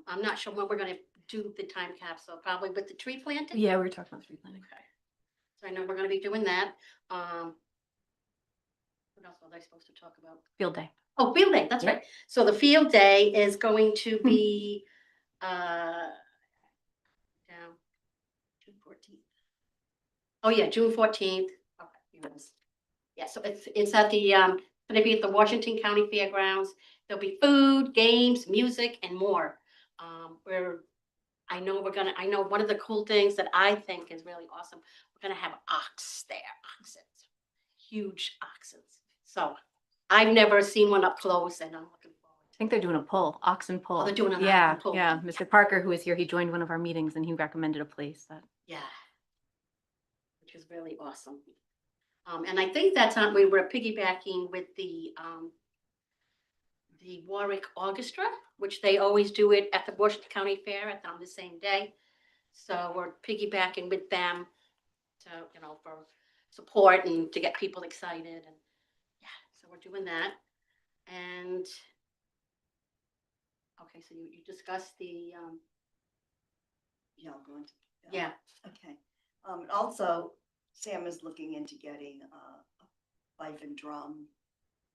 I'm not sure when we're going to do the time capsule, probably with the tree planting. Yeah, we were talking about tree planting. Okay. So I know we're going to be doing that. What else was I supposed to talk about? Field day. Oh, field day, that's Yep. right. So the field day is going to be down June 14th. Oh, yeah, June 14th. Okay, yes. Yeah, so it's at the gonna be at the Washington County Fairgrounds. There'll be food, games, music, and more. I know one of the cool things that I think is really awesome. We're gonna have oxes, huge oxes. So I've never seen one up close, and I'm looking forward. I think they're doing a pull, oxen pull. Oh, they're doing an Yeah, oxen pull. yeah. Mr. Parker, who was here, he joined one of our meetings and he recommended a place that. Yeah. Which is really awesome. And I think that's on, we were piggybacking with the Warwick Orchestra, which they always do it at the Washington County Fair on the same day. So we're piggybacking with them to, for support and to get people excited. And yeah, so we're doing that. And okay, so you discussed the, Yeah, I'll go into. yeah. Okay. And also, Sam is looking into getting a fife and drum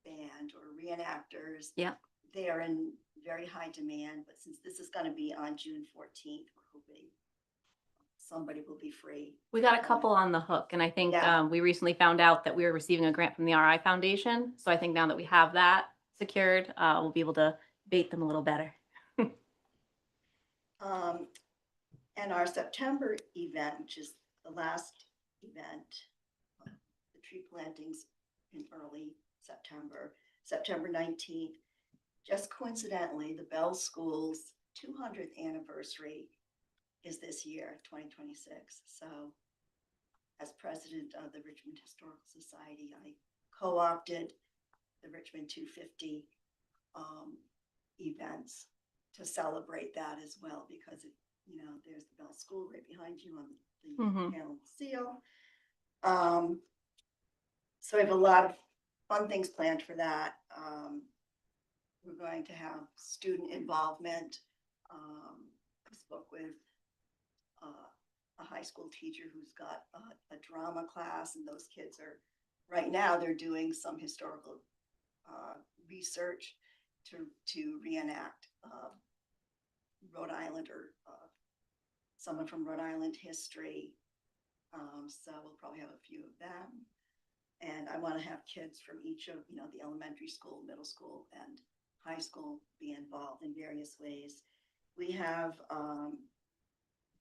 band or reenactors. Yeah. They are in very high demand, but since this is going to be on June 14th, we're hoping somebody will be free. We got a couple on the hook, and I think Yeah. we recently found out that we were receiving a grant from the RI Foundation. So I think now that we have that secured, we'll be able to bait them a little better. And our September event, which is the last event, the tree plantings in early September, September 19th. Just coincidentally, the Bell School's 200th anniversary is this year, 2026. So as president of the Richmond Historical Society, I co-opted the Richmond 250 events to celebrate that as well, because there's the Bell School right behind you on the Mhm. panel seal. So I have a lot of fun things planned for that. We're going to have student involvement. I spoke with a high school teacher who's got a drama class, and those kids right now they're doing some historical research to reenact Rhode Island or someone from Rhode Island history. So we'll probably have a few of them. And I want to have kids from each of, the elementary school, middle school, and high school be involved in various ways. We have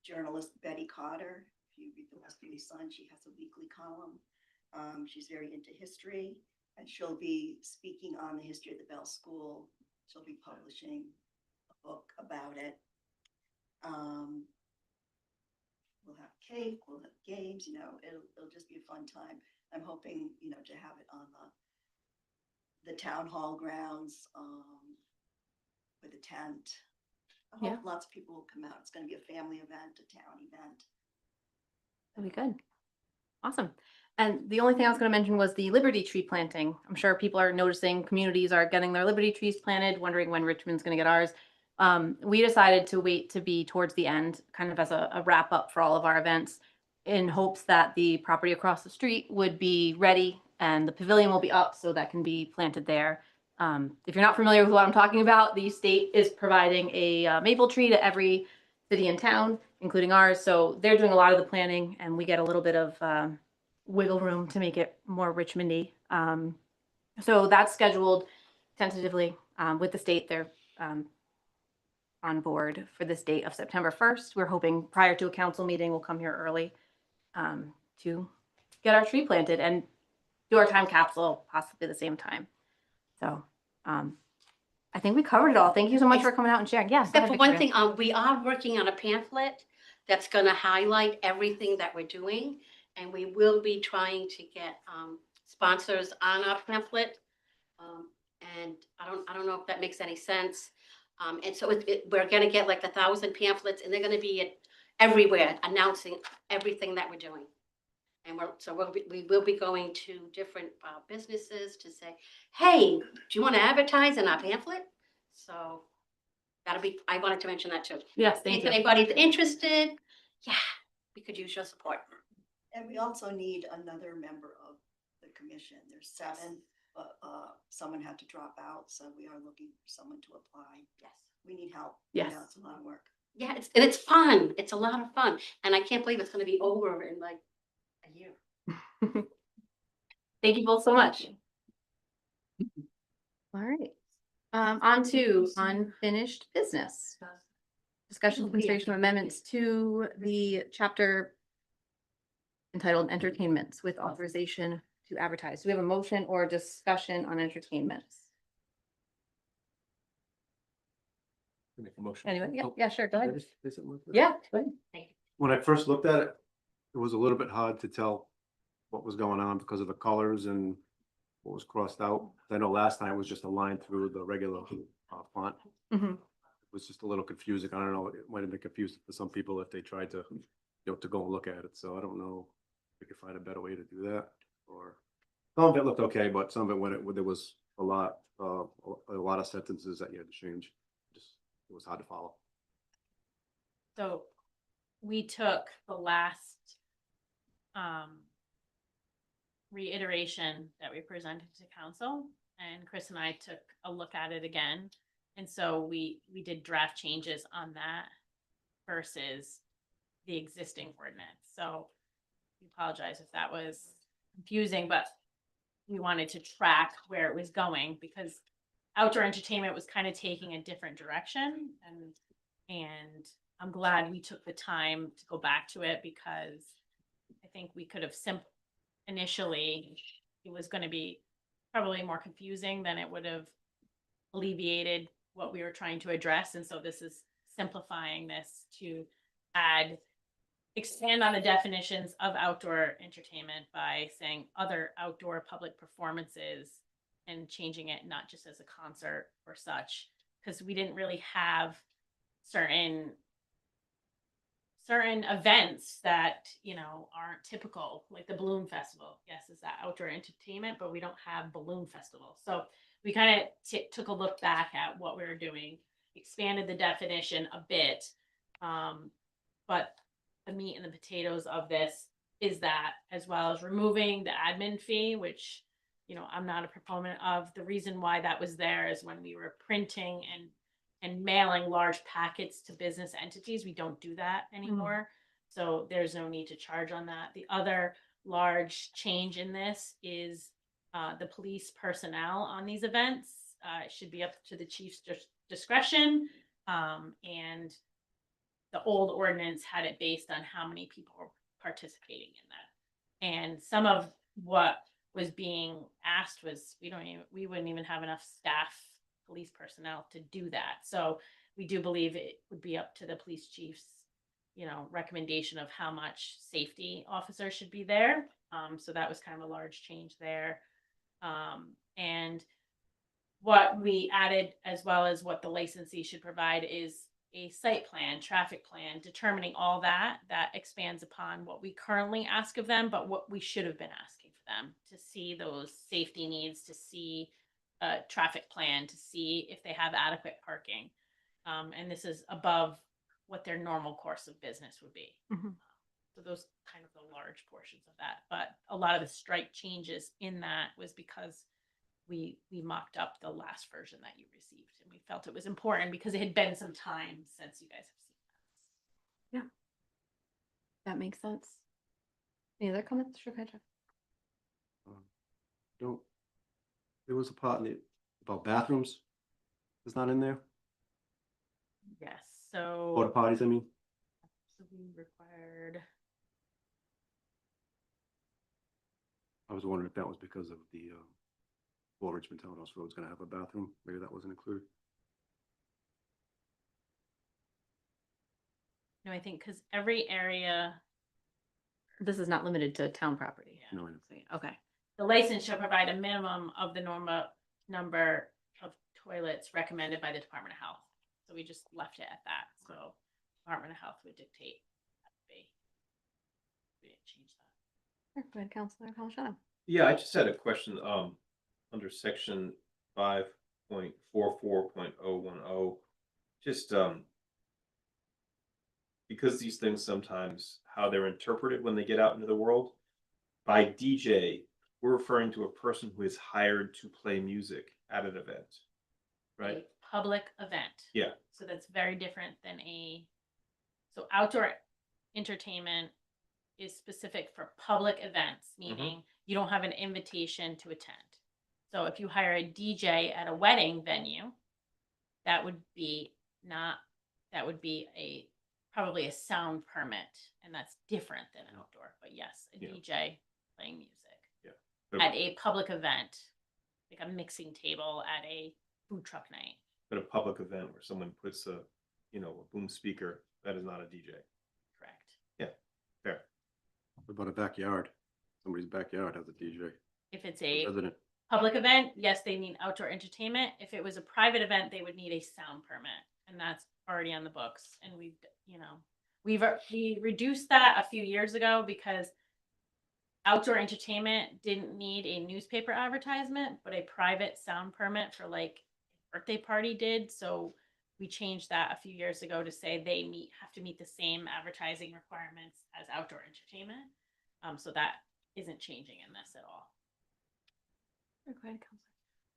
journalist Betty Cotter. If you read the West Virginia Sun, she has a weekly column. She's very into history, and she'll be speaking on the history of the Bell School. She'll be publishing a book about it. We'll have cake, we'll have games, it'll just be a fun time. I'm hoping, to have it on the town hall grounds with a tent. I hope Yeah. lots of people will come out. It's going to be a family event, a town event. That'd be good. Awesome. And the only thing I was going to mention was the Liberty tree planting. I'm sure people are noticing communities are getting their Liberty trees planted, wondering when Richmond's going to get ours. We decided to wait to be towards the end, kind of as a wrap up for all of our events, in hopes that the property across the street would be ready and the pavilion will be up so that can be planted there. If you're not familiar with what I'm talking about, the state is providing a maple tree to every city and town, including ours. So they're doing a lot of the planning, and we get a little bit of wiggle room to make it more Richmond-y. So that's scheduled tentatively with the state. They're on board for this date of September 1st. We're hoping prior to a council meeting, we'll come here early to get our tree planted and do our time capsule possibly the same time. So I think we covered it all. Thank you so much for coming out and sharing. Yeah. go Except ahead, for one Victoria. thing, we are working on a pamphlet that's gonna highlight everything that we're doing. And we will be trying to get, sponsors on our pamphlet. And I don't know if that makes any sense. And so we're gonna get like 1,000 pamphlets, and they're gonna be everywhere announcing everything that we're doing. And we will be going to different businesses to say, hey, do you want to advertise in our pamphlet? So I wanted to mention that too. Yes, thank If you. anybody's interested, yeah, we could use your support. And we also need another member of the commission. There's 7, but someone had to drop out, so we are looking for someone to apply. Yes. We need help. Yes. It's a lot of work. Yeah, it's fun. It's a lot of fun. And I can't believe it's gonna be over in like a year. Thank you both so much. All right. On to unfinished business. Discussion consideration of amendments to the chapter entitled Entertainments with authorization to advertise. Do we have a motion or discussion on entertainments? Make a motion. Anyone? Yeah, Oh, yeah, sure, go can I ahead. just say something real quick? Yeah, go ahead. When I first looked at it, it was a little bit hard to tell what was going on because of the colors and what was crossed out. I know last time it was just a line through the regular font. Mhm. It was just a little confusing. I don't know, it might have been confusing for some people if they tried to, to go and look at it. So I don't know if we could find a better way to do that, or some of it looked okay, but some of it when there was a lot of sentences that you had to change. It was hard to follow. So we took the last reiteration that we presented to council, and Chris and I took a look at it again. And so we did draft changes on that versus the existing ordinance. So we apologize if that was confusing, but we wanted to track where it was going because outdoor entertainment was kind of taking a different direction, and I'm glad we took the time to go back to it because I think we could have initially it was going to be probably more confusing than it would have alleviated what we were trying to address. And so this is simplifying this to expand on the definitions of outdoor entertainment by saying other outdoor public performances and changing it not just as a concert or such, because we didn't really have certain events that aren't typical, like the balloon festival. Yes, is that outdoor entertainment, but we don't have balloon festival. So we kind of took a look back at what we were doing, expanded the definition a bit, but the meat and the potatoes of this is that, as well as removing the admin fee, which I'm not a proponent of. The reason why that was there is when we were printing and mailing large packets to business entities, we don't do that anymore. So there's no need to charge on that. The other large change in this is the police personnel on these events. It should be up to the chief's discretion. And the old ordinance had it based on how many people were participating in that. And some of what was being asked was we wouldn't even have enough staff, police personnel to do that. So we do believe it would be up to the police chief's recommendation of how much safety officers should be there. So that was kind of a large change there. And what we added, as well as what the licensee should provide, is a site plan, traffic plan, determining all that expands upon what we currently ask of them, but what we should have been asking for them, to see those safety needs, to see a traffic plan, to see if they have adequate parking. And this is above what their normal course of business would be. So those kind of the large portions of that, but a lot of the strike changes in that was because we mocked up the last version that you received, and we felt it was important because it had been some time since you guys have seen That makes sense. Any other comments? Sure, go ahead, Jeff. Don't, there was a part in it about bathrooms. It's not in there. Yes, Porta so. potties, I mean. So we required, I was wondering if that was because of the, Wall Richmond Townhouse Road's gonna have a bathroom. Maybe that wasn't included. no, I think, because every area, This is not limited to town property. Yeah. No, I know. Okay. the license shall provide a minimum of the number of toilets recommended by the Department of Health. So we just left it at that, so Department of Health would dictate. That would be. We didn't change that. Sure, go ahead, Counselor Palmigano. Yeah, I just had a question, under section 5.44.010. Just, because these things sometimes, how they're interpreted when they get out into the world, by DJ, we're referring to a person who is hired to play music at an event, right? A public event. Yeah. So that's very different than so outdoor entertainment is specific for public events, meaning you don't have an invitation to attend. So if you hire a DJ at a wedding venue, that would be probably a sound permit, and that's different than outdoor, but yes, a Yeah. DJ playing music. But, At a public event, like a mixing table at a food truck night. but a public event where someone puts a boom speaker, that is not a DJ. Correct. Fair. What about a backyard? Somebody's backyard has a DJ. If it's a Resident. public event, yes, they need outdoor entertainment. If it was a private event, they would need a sound permit, and that's already on the books. And we reduced that a few years ago because outdoor entertainment didn't need a newspaper advertisement, but a private sound permit for like birthday party did. So we changed that a few years ago to say they have to meet the same advertising requirements as outdoor entertainment. So that isn't changing in this at all. Sure, go ahead, Counselor.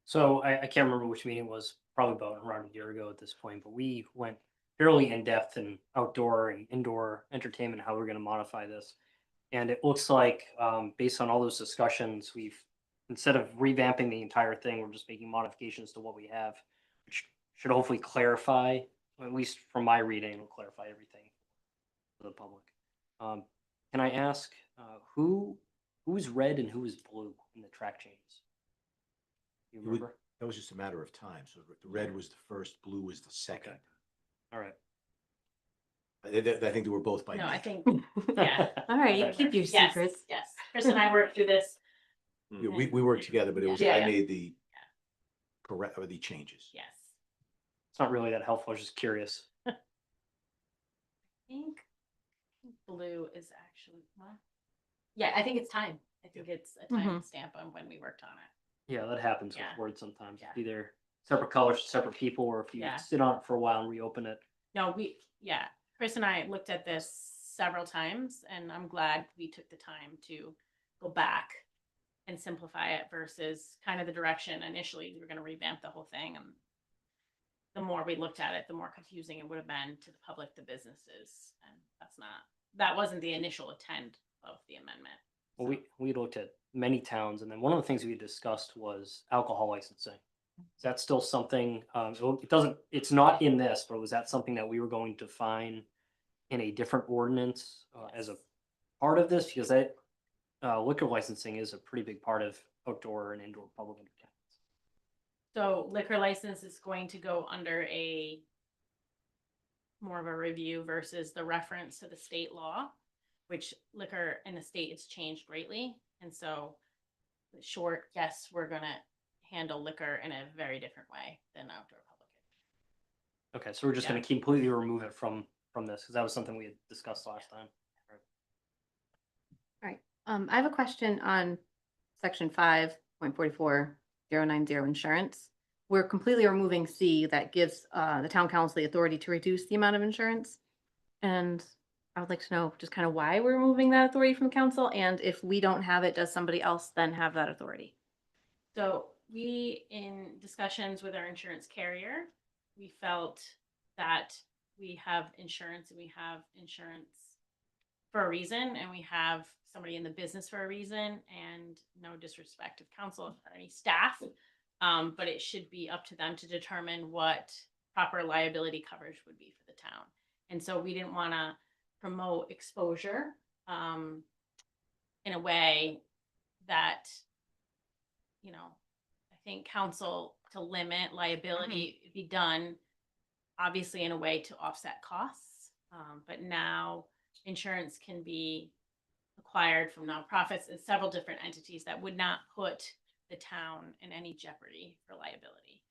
So I can't remember which meeting it was, probably about around a year ago at this point, but we went fairly in depth in outdoor and indoor entertainment, how we're going to modify this. And it looks like, based on all those discussions, instead of revamping the entire thing, we're just making modifications to what we have, which should hopefully clarify, at least from my reading, it'll clarify everything for the public. Can I ask, who's red and who is blue in the track changes? You It would- remember? That was just a matter of time. So the red was the first, blue was the second. All right. I think they were both by No, I May. think, yeah. All right, you keep your Yes, secrets. yes. Chris and I worked through this. Yeah, we worked together, but it was, Yeah. I made the correct, or the changes. Yes. It's not really that helpful. I was just curious. I think blue is actually, well, yeah, I think it's time. I think it's a time stamp on when we worked on it. Yeah, that happens Yeah. with words sometimes. Yeah. Either separate colors, separate people, or if you Yeah. sit on it for a while and reopen it. No, Chris and I looked at this several times, and I'm glad we took the time to go back and simplify it versus kind of the direction initially we were going to revamp the whole thing. And the more we looked at it, the more confusing it would have been to the public, the businesses, and that wasn't the initial intent of the amendment. Well, we looked at many towns, and then one of the things we discussed was alcohol licensing. Is that still something, it's not in this, but was that something that we were going to find in a different ordinance as a part of this? Because liquor licensing is a pretty big part of outdoor and indoor public entertainment. So liquor license is going to go under more of a review versus the reference to the state law, which liquor in the state has changed greatly. And so short, yes, we're gonna handle liquor in a very different way than outdoor public. Okay, so we're just going to completely remove it from this, because that was something we had discussed last time. All right, I have a question on section 5.44.090 insurance. We're completely removing C that gives the town council the authority to reduce the amount of insurance. And I would like to know just kind of why we're removing that authority from council, and if we don't have it, does somebody else then have that authority? So we, in discussions with our insurance carrier, we felt that we have insurance and we have insurance for a reason, and we have somebody in the business for a reason, and no disrespect of council or any staff. But it should be up to them to determine what proper liability coverage would be for the town. And so we didn't want to promote exposure, in a way that, you know, I think council to limit liability be done obviously in a way to offset costs. But now insurance can be acquired from nonprofits and several different entities that would not put the town in any jeopardy for liability.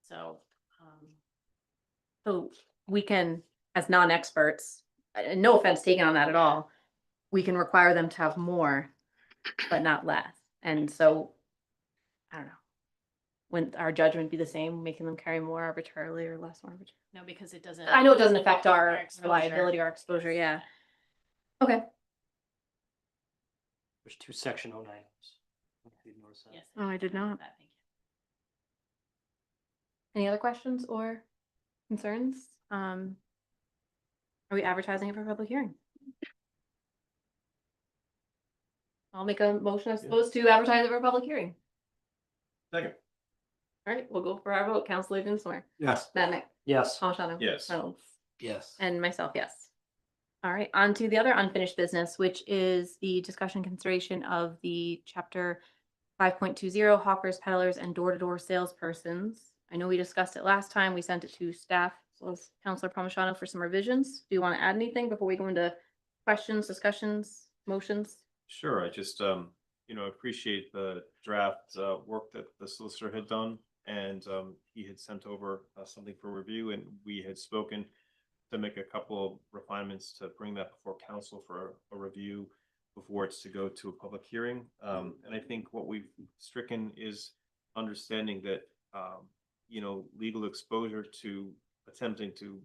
So, So we can, as non-experts, and no offense taken on that at all, we can require them to have more, but not less. And so, I don't know. Wouldn't our judgment be the same, making them carry more arbitrarily or less arbitrarily? no, because it doesn't. I know it doesn't affect our exposure. liability or exposure, yeah. Okay. There's 2 section 09 items. You'd notice that. Yes. Oh, I did not. Thank you. Any other questions or concerns? Are we advertising it for public hearing? I'll make a motion, I suppose, to advertise it for a public hearing. Second. All right, we'll go for our vote. Counselor Dinsmore, Yes. Madnick, Yes. Palmigano. Yes. Reynolds, Yes. and myself, yes. All right, on to the other unfinished business, which is the discussion consideration of the chapter 5.20 hawkers, peddlers, and door-to-door salespersons. I know we discussed it last time. We sent it to staff, as well as Counselor Palmigano for some revisions. Do you want to add anything before we go into questions, discussions, motions? Sure, I just, appreciate the draft, work that the solicitor had done. And, he had sent over something for review, and we had spoken to make a couple of refinements to bring that before council for a review before it's to go to a public hearing. And I think what we've stricken is understanding that, legal exposure to attempting to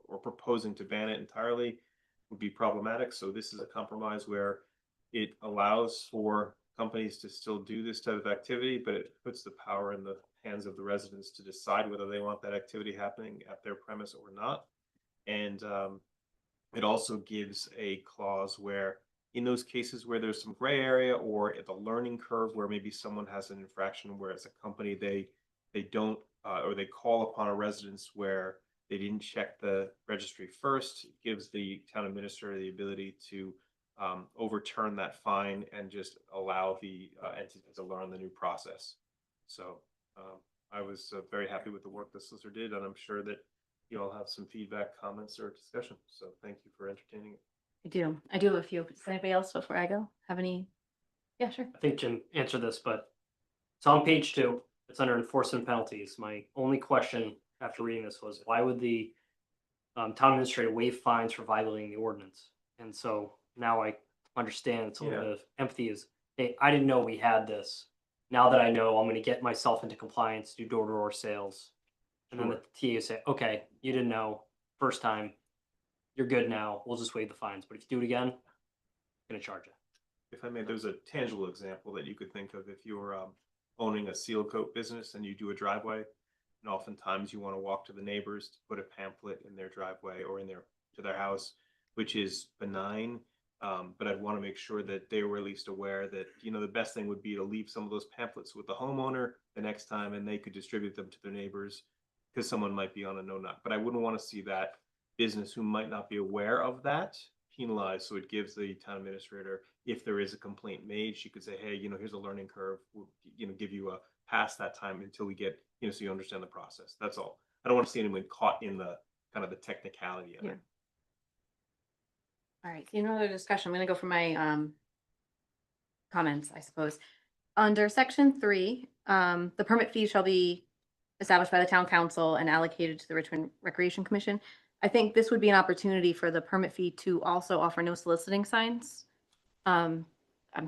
or proposing to ban it entirely would be problematic. So this is a compromise where it allows for companies to still do this type of activity, but it puts the power in the hands of the residents to decide whether they want that activity happening at their premise or not. And it also gives a clause where in those cases where there's some gray area or at the learning curve where maybe someone has an infraction where as a company they don't or they call upon a residence where they didn't check the registry first, it gives the town administrator the ability to overturn that fine and just allow the entity to learn the new process. So I was very happy with the work the solicitor did, and I'm sure that you all have some feedback, comments, or discussion. So thank you for entertaining it. I do have a few. Does anybody else before I go have any? Yeah, sure. I think Jim answered this, but it's on page 2. It's under enforcement penalties. My only question after reading this was, why would the town administrator waive fines for violating the ordinance? And so now I understand it's a little bit of empathy is, hey, I didn't know we had this. Now that I know, I'm going to get myself into compliance, do door-to-door sales. And then the TA will say, okay, you didn't know first time. You're good now. We'll just waive the fines. But if you do it again, I'm going to charge you. If I may, there's a tangible example that you could think of if you're owning a seal coat business and you do a driveway, and oftentimes you want to walk to the neighbors to put a pamphlet in their driveway or to their house, which is benign. But I'd want to make sure that they were at least aware that, the best thing would be to leave some of those pamphlets with the homeowner the next time, and they could distribute them to their neighbors because someone might be on a no-knock. But I wouldn't want to see that business who might not be aware of that penalized. So it gives the town administrator, if there is a complaint made, she could say, hey, here's a learning curve. We'll, give you a pass that time until we get, so you understand the process. That's all. I don't want to see anyone caught in the kind of the technicality of it. All right, so another discussion. I'm going to go for my comments, I suppose. Under section 3, the permit fee shall be established by the town council and allocated to the Richmond Recreation Commission. I think this would be an opportunity for the permit fee to also offer no soliciting signs. I'm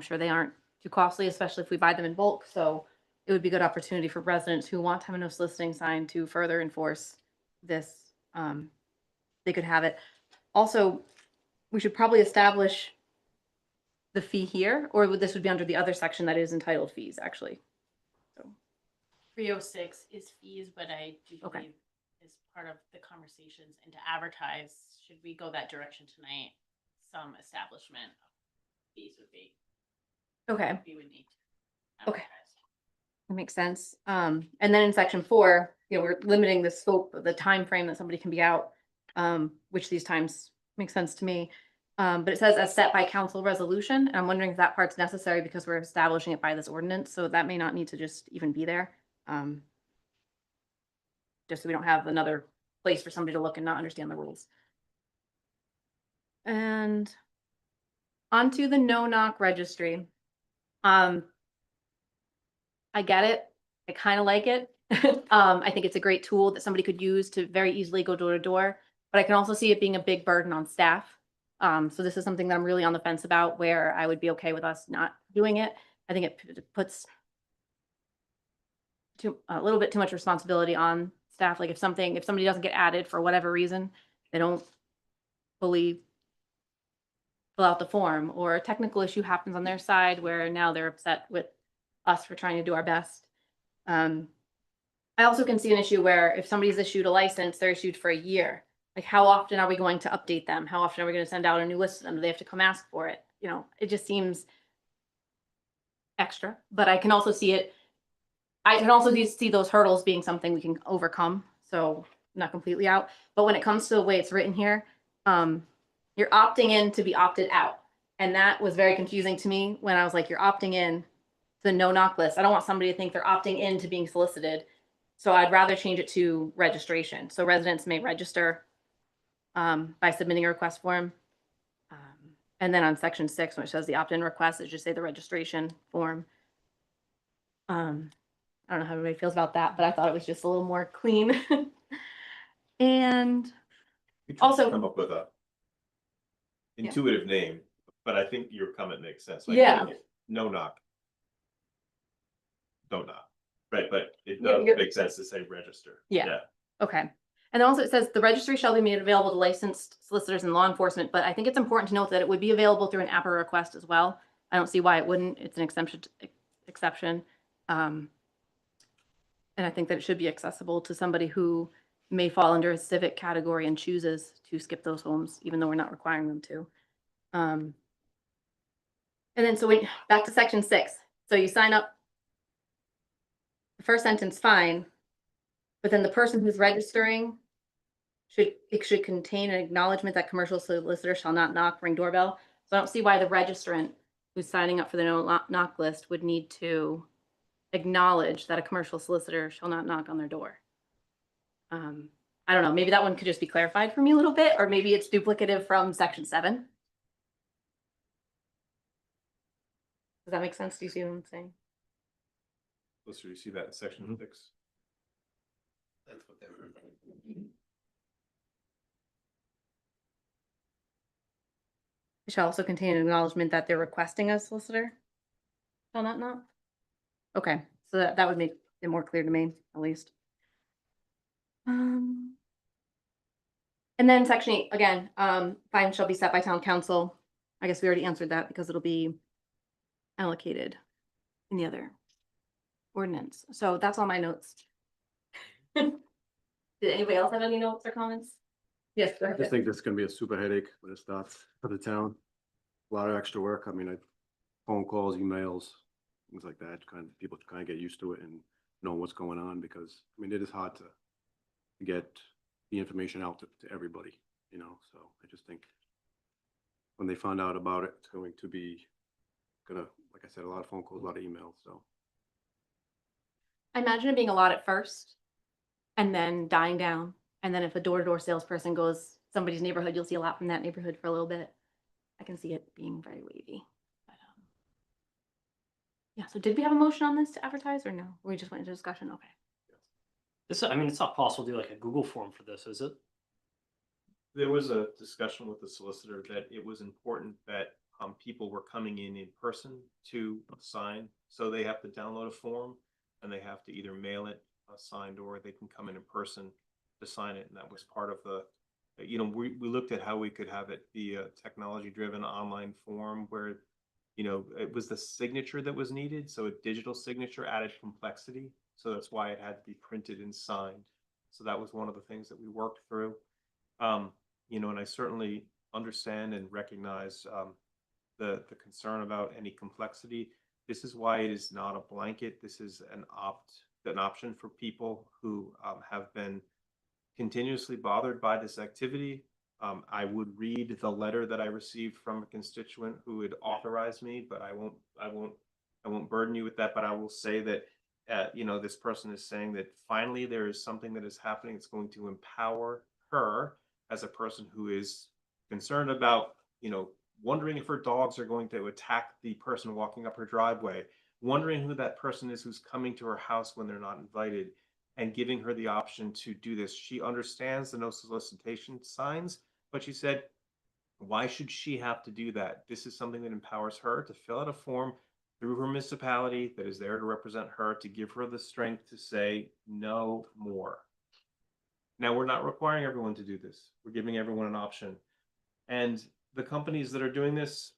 sure they aren't too costly, especially if we buy them in bulk. So it would be a good opportunity for residents who want to have a no soliciting sign to further enforce this. They could have it. Also, we should probably establish the fee here, or this would be under the other section that is entitled fees, actually. So 306 is fees, but I do Okay. believe is part of the conversations and to advertise, should we go that direction tonight? Some establishment fees would be, Okay, we would need to Okay. advertise. that makes sense. And then in section 4, we're limiting the scope of the time frame that somebody can be out, which these times makes sense to me. But it says as set by council resolution, and I'm wondering if that part's necessary because we're establishing it by this ordinance, so that may not need to just even be there. Just so we don't have another place for somebody to look and not understand the rules. And onto the no-knock registry. I get it. I kind of like it. I think it's a great tool that somebody could use to very easily go door to door, but I can also see it being a big burden on staff. So this is something that I'm really on the fence about, where I would be okay with us not doing it. I think it puts a little bit too much responsibility on staff. Like if somebody doesn't get added for whatever reason, they don't fully fill out the form, or a technical issue happens on their side where now they're upset with us for trying to do our best. I also can see an issue where if somebody's issued a license, they're issued for a year. Like how often are we going to update them? How often are we going to send out a new list to them? Do they have to come ask for it? It just seems extra, but I can also see it. I can also see those hurdles being something we can overcome. So not completely out, but when it comes to the way it's written here, you're opting in to be opted out. And that was very confusing to me when I was like, you're opting in to the no knock list. I don't want somebody to think they're opting in to being solicited. So I'd rather change it to registration. So residents may register by submitting a request form. And then on section 6, which says the opt-in request, is just say the registration form. I don't know how everybody feels about that, but I thought it was just a little more clean. And We tried to also- come up with a intuitive name, but I think your comment makes sense. Like, Yeah. No knock. Don't knock. Right, but it Yeah, does yeah. make sense to say register. Yeah. Okay. And also it says the registry shall be made available to licensed solicitors and law enforcement, but I think it's important to note that it would be available through an APA request as well. I don't see why it wouldn't. It's an exception. And I think that it should be accessible to somebody who may fall under a civic category and chooses to skip those homes, even though we're not requiring them to. And then back to section 6. So you sign up. The first sentence, fine. But then the person who's registering should contain an acknowledgement that commercial solicitor shall not knock, ring doorbell. So I don't see why the registrant who's signing up for the no knock list would need to acknowledge that a commercial solicitor shall not knock on their door. I don't know, maybe that one could just be clarified for me a little bit, or maybe it's duplicative from section 7. Does that make sense? Do you see what I'm saying? So you see that in section 6. That's what they were. It shall also contain an acknowledgement that they're requesting a solicitor. Shall not knock. Okay, so that would make it more clear to me, at least. And then section 8, again, fines shall be set by town council. I guess we already answered that because it'll be allocated in the other ordinance. So that's all my notes. Did anybody else have any notes or comments? Yes, go I ahead. just think this is gonna be a super headache when it starts for the town. A lot of extra work. I mean, phone calls, emails, things like that. People kind of get used to it and know what's going on, because I mean, it is hard to get the information out to everybody, so I just think when they find out about it, it's going to be like I said, a lot of phone calls, a lot of emails, so. I imagine it being a lot at first and then dying down. And then if a door-to-door salesperson goes somebody's neighborhood, you'll see a lot from that neighborhood for a little bit. I can see it being very wavy. But, yeah, so did we have a motion on this to advertise or no? We just went into discussion? Okay. I mean, it's not possible to do like a Google form for this, is it? There was a discussion with the solicitor that it was important that people were coming in person to sign. So they have to download a form and they have to either mail it signed, or they can come in person to sign it. And that was part of the, we looked at how we could have it be a technology driven online form where, it was the signature that was needed. So a digital signature added complexity. So that's why it had to be printed and signed. So that was one of the things that we worked through. You know, and I certainly understand and recognize the concern about any complexity. This is why it is not a blanket. This is an option for people who have been continuously bothered by this activity. I would read the letter that I received from a constituent who had authorized me, but I won't burden you with that. But I will say that, you know, this person is saying that finally there is something that is happening. It's going to empower her as a person who is concerned about, you know, wondering if her dogs are going to attack the person walking up her driveway, wondering who that person is who's coming to her house when they're not invited, and giving her the option to do this. She understands the no solicitation signs, but she said, why should she have to do that? This is something that empowers her to fill out a form through her municipality that is there to represent her, to give her the strength to say no more. Now, we're not requiring everyone to do this. We're giving everyone an option. And the companies that are doing this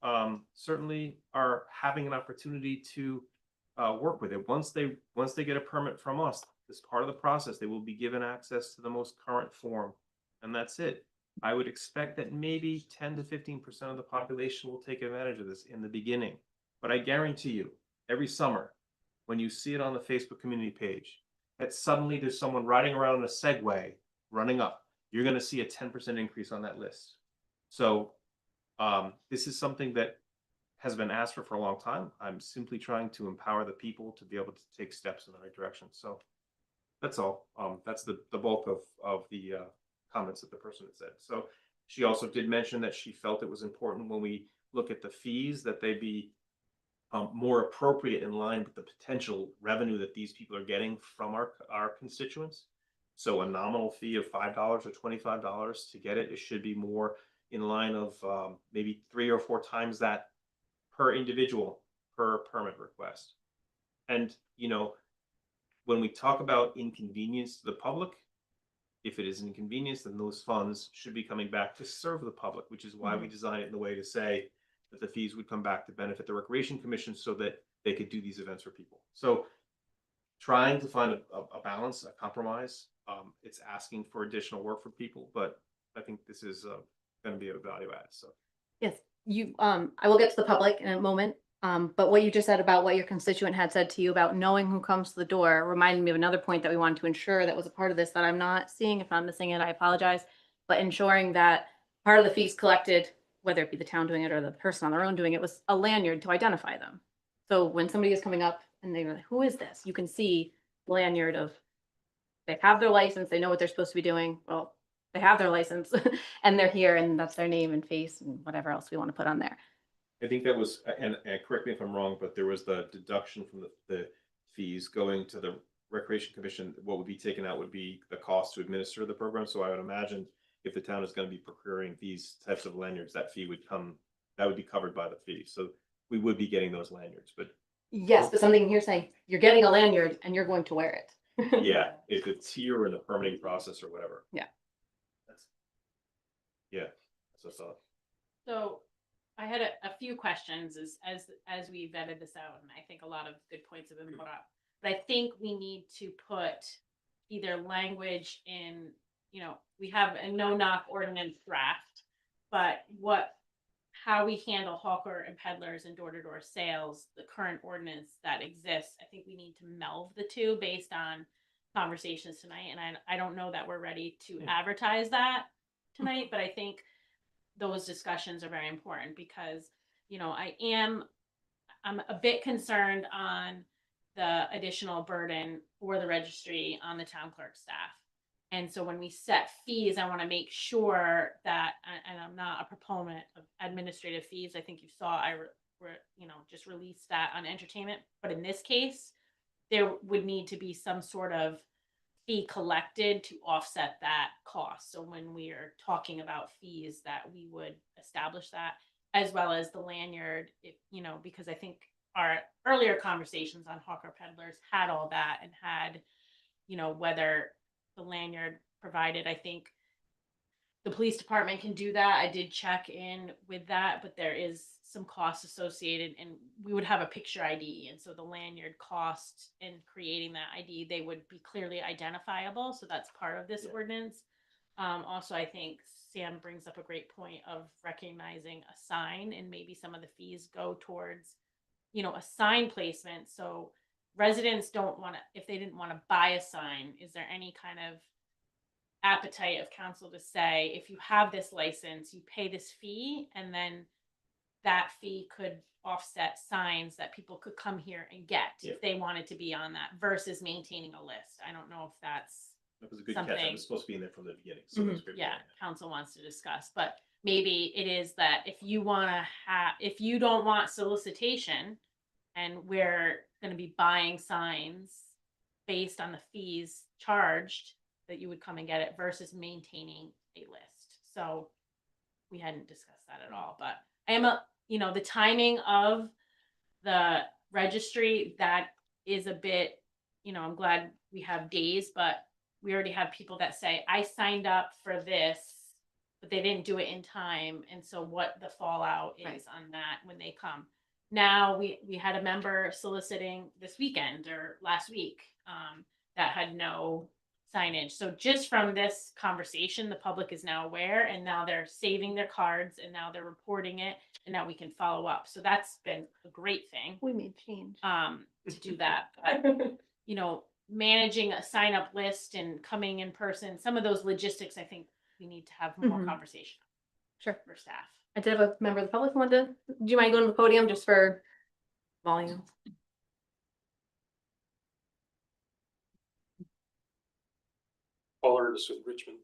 certainly are having an opportunity to work with it. Once they get a permit from us, as part of the process, they will be given access to the most current form, and that's it. I would expect that maybe 10 to 15% of the population will take advantage of this in the beginning. But I guarantee you, every summer, when you see it on the Facebook community page, that suddenly there's someone riding around in a Segway running up, you're going to see a 10% increase on that list. So this is something that has been asked for a long time. I'm simply trying to empower the people to be able to take steps in the right direction. So that's all. That's the bulk of the comments that the person had said. So she also did mention that she felt it was important when we look at the fees that they be more appropriate in line with the potential revenue that these people are getting from our constituents. So a nominal fee of $5 or $25 to get it, it should be more in line of maybe 3 or 4 times that per individual per permit request. And, you know, when we talk about inconvenience to the public, if it is an inconvenience, then those funds should be coming back to serve the public, which is why we designed it in the way to say that the fees would come back to benefit the Recreation Commission so that they could do these events for people. So trying to find a balance, a compromise, it's asking for additional work for people, but I think this is going to be a value add. So Yes, I will get to the public in a moment. But what you just said about what your constituent had said to you about knowing who comes to the door reminded me of another point that we wanted to ensure that was a part of this that I'm not seeing. If I'm missing it, I apologize. But ensuring that part of the fees collected, whether it be the town doing it or the person on their own doing it, was a lanyard to identify them. So when somebody is coming up and they're like, who is this? You can see the lanyard of they have their license, they know what they're supposed to be doing. Well, they have their license and they're here and that's their name and face and whatever else we want to put on there. I think that was, and correct me if I'm wrong, but there was the deduction from the fees going to the Recreation Commission. What would be taken out would be the cost to administer the program. So I would imagine if the town is going to be procuring these types of lanyards, that would be covered by the fee. So we would be getting those lanyards, but Yes, but something here saying you're getting a lanyard and you're going to wear it. yeah, if it's here in the permitting process or whatever. Yeah. That's a thought. So I had a few questions as we vetted this out, and I think a lot of good points have been brought up. But I think we need to put either language in, you know, we have a no-knock ordinance draft, but how we handle hawker and peddlers and door-to-door sales, the current ordinance that exists, I think we need to meld the two based on conversations tonight. And I don't know that we're ready to advertise that tonight, but I think those discussions are very important because, you know, I'm a bit concerned on the additional burden for the registry on the town clerk staff. And so when we set fees, I want to make sure that, and I'm not a proponent of administrative fees. I think you saw just released that on entertainment. But in this case, there would need to be some sort of fee collected to offset that cost. So when we are talking about fees, that we would establish that, as well as the lanyard, because I think our earlier conversations on hawker peddlers had all that and had, whether the lanyard provided, I think the police department can do that. I did check in with that, but there is some costs associated, and we would have a picture ID, and so the lanyard cost in creating that ID, they would be clearly identifiable, so that's part of this ordinance. Also, I think Sam brings up a great point of recognizing a sign, and maybe some of the fees go towards, a sign placement, so residents don't wanna, if they didn't wanna buy a sign, is there any kind of appetite of council to say, if you have this license, you pay this fee, and then that fee could offset signs that people could come here and get if they wanted to be on that versus maintaining a list. I don't know if that's That was a good catch. That something. was supposed to be in there from the beginning. So that's great. Yeah, council wants to discuss, but maybe it is that if you if you don't want solicitation and we're gonna be buying signs based on the fees charged, that you would come and get it versus maintaining a list. So we hadn't discussed that at all, but I am the timing of the registry, that is a bit, I'm glad we have days, but we already have people that say, I signed up for this, but they didn't do it in time. And so what the fallout is Right. on that when they come. Now, we had a member soliciting this weekend or last week, that had no signage. So just from this conversation, the public is now aware, and now they're saving their cards, and now they're reporting it, and now we can follow up. So that's been a great thing, We made change. to do that. But, managing a sign up list and coming in person, some of those logistics, I think we need to have more Mhm. conversation Sure. for staff. I did have a member of the public who wanted to, do you mind going to the podium just for volume? Paul Ernest with Richmond.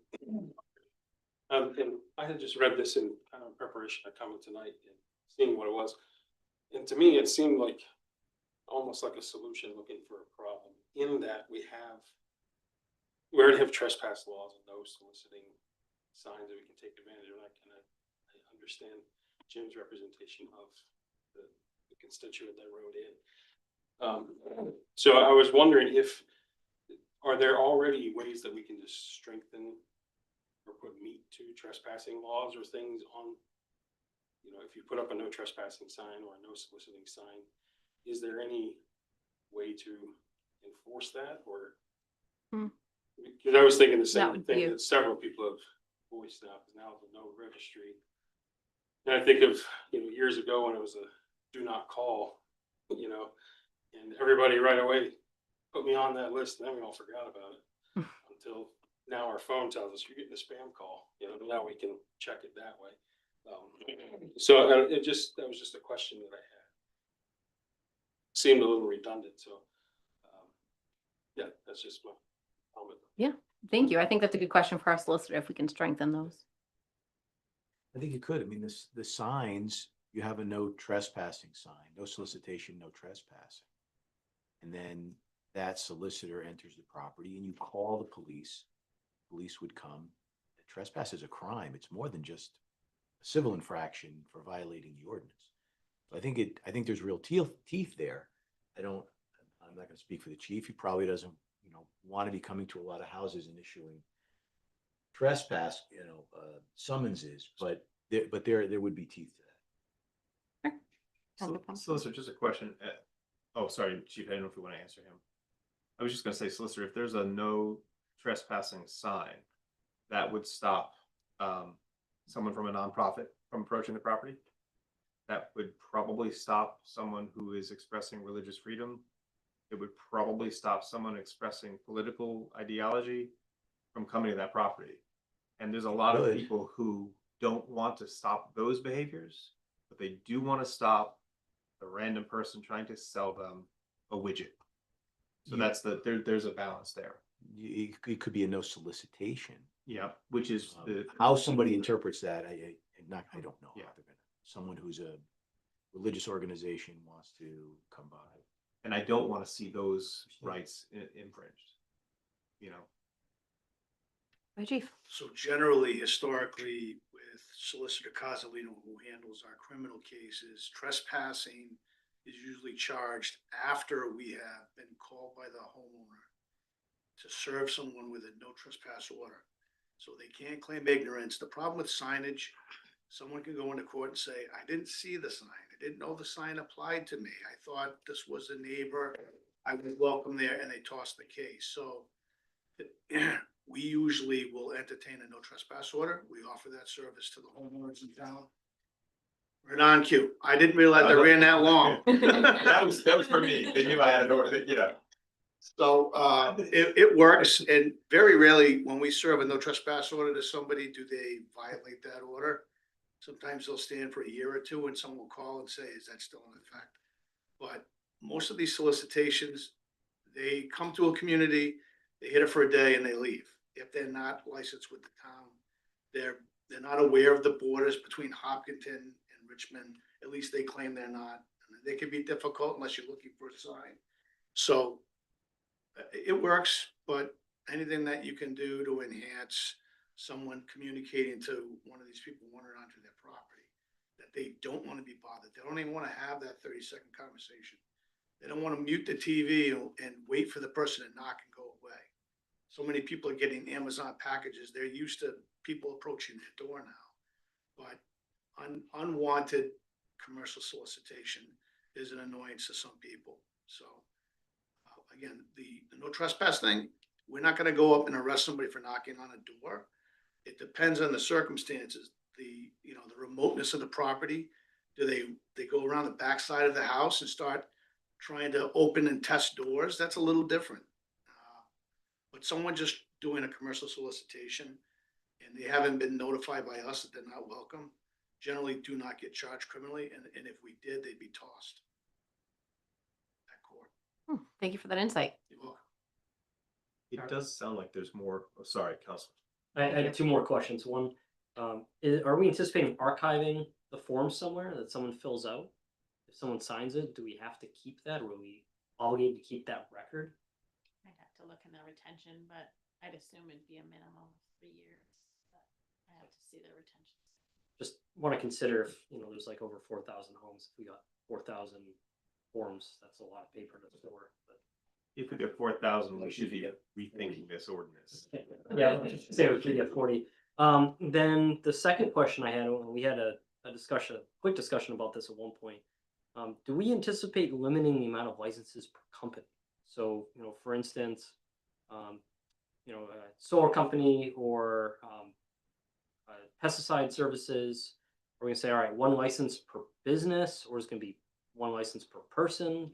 And I had just read this in preparation of coming tonight and seeing what it was. And to me, it seemed like almost like a solution looking for a problem in that we already have trespass laws and no soliciting signs that we can take advantage of. I understand Jim's representation of the constituent that wrote in. So I was wondering are there already ways that we can just strengthen or put meat to trespassing laws or things on, if you put up a no trespassing sign or a no soliciting sign, is there any way to enforce that or? Because I was thinking the That same would thing be- that several people have voiced now, because now the no registry. And I think of, years ago when it was a do not call, and everybody right away put me on that list, and then we all forgot about it until now our phone tells us you're getting a spam call. Now we can check it that way. So that was just a question that I had. Seemed a little redundant, so yeah, that's just my comment. Thank you. I think that's a good question for our solicitor, if we can strengthen those. I think you could. I mean, the signs, you have a no trespassing sign, no solicitation, no trespassing. And then that solicitor enters the property and you call the police. Police would come. Trespass is a crime. It's more than just a civil infraction for violating the ordinance. So I think there's real teeth there. I'm not going to speak for the chief. He probably doesn't, want to be coming to a lot of houses and issuing trespass, summonses, but there would be teeth to that. Solicitor, just a question. Oh, sorry, Chief, I don't know if you want to answer him. I was just gonna say, Solicitor, if there's a no trespassing sign, that would stop someone from a nonprofit from approaching the property. That would probably stop someone who is expressing religious freedom. It would probably stop someone expressing political ideology from coming to that property. And there's a lot of people who don't want to stop those behaviors, but they do want to stop the random person trying to sell them a widget. So that's there's a balance there. It could be a no solicitation. Yeah, which is How somebody interprets that, I don't know. Yeah. Someone who's a religious organization wants to come by. and I don't want to see those rights infringed. Hi, Chief. So generally, historically, with Solicitor Casalino, who handles our criminal cases, trespassing is usually charged after we have been called by the homeowner to serve someone with a no trespass order. So they can't claim ignorance. The problem with signage, someone can go into court and say, I didn't see the sign. I didn't know the sign applied to me. I thought this was a neighbor. I was welcome there, and they tossed the case. So we usually will entertain a no trespass order. We offer that service to the homeowners in town. We're on cue. I didn't realize I ran that long. That was for me. They knew I had an order, you know. So, it works, and very rarely, when we serve a no trespass order to somebody, do they violate that order. Sometimes they'll stand for a year or two, and someone will call and say, is that still in effect? But most of these solicitations, they come to a community, they hit it for a day and they leave. If they're not licensed with the town, they're not aware of the borders between Hopkinton and Richmond. At least they claim they're not. And they can be difficult unless you're looking for a sign. So it works, but anything that you can do to enhance someone communicating to one of these people wandering onto their property, that they don't want to be bothered. They don't even want to have that 30-second conversation. They don't want to mute the TV and wait for the person to knock and go away. So many people are getting Amazon packages. They're used to people approaching their door now. But unwanted commercial solicitation is an annoyance to some people. So again, the no trespass thing, we're not going to go up and arrest somebody for knocking on a door. It depends on the circumstances, the remoteness of the property. Do they go around the backside of the house and start trying to open and test doors? That's a little different. But someone just doing a commercial solicitation and they haven't been notified by us that they're not welcome, generally do not get charged criminally. And if we did, they'd be tossed at court. Thank you for that insight. You're welcome. It does sound like there's more, oh, sorry, Council. I had two more questions. One, are we anticipating archiving the form somewhere that someone fills out? If someone signs it, do we have to keep that, or are we obligated to keep that record? I'd have to look in the retention, but I'd assume it'd be a minimum of 3 years. But I have to see the retention. Just want to consider if, there's like over 4,000 homes, if we got 4,000 forms, that's a lot of paper to store. But If we get 4,000, we should be rethinking this ordinance. yeah, say we should get 40. Then the second question I had, we had a quick discussion about this at one point. Do we anticipate limiting the amount of licenses per company? So, for instance, a solar company or pesticide services, are we gonna say, all right, one license per business, or is it gonna be one license per person?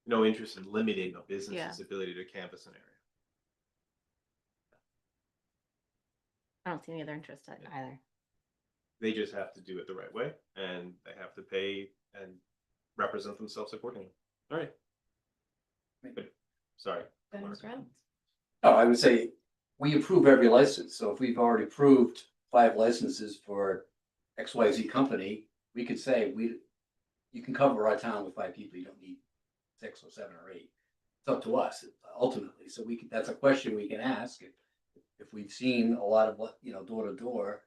No interest in limiting a business's Yeah. ability to canvass an area. I don't see any other interest either. They just have to do it the right way, and they have to pay and represent themselves accordingly. All right. But, sorry. Oh, I would say we approve every license. So if we've already approved 5 licenses for XYZ company, we could say you can cover our town with 5 people. You don't need 6 or 7 or 8. It's up to us ultimately. So that's a question we can ask. If we've seen a lot of door to door,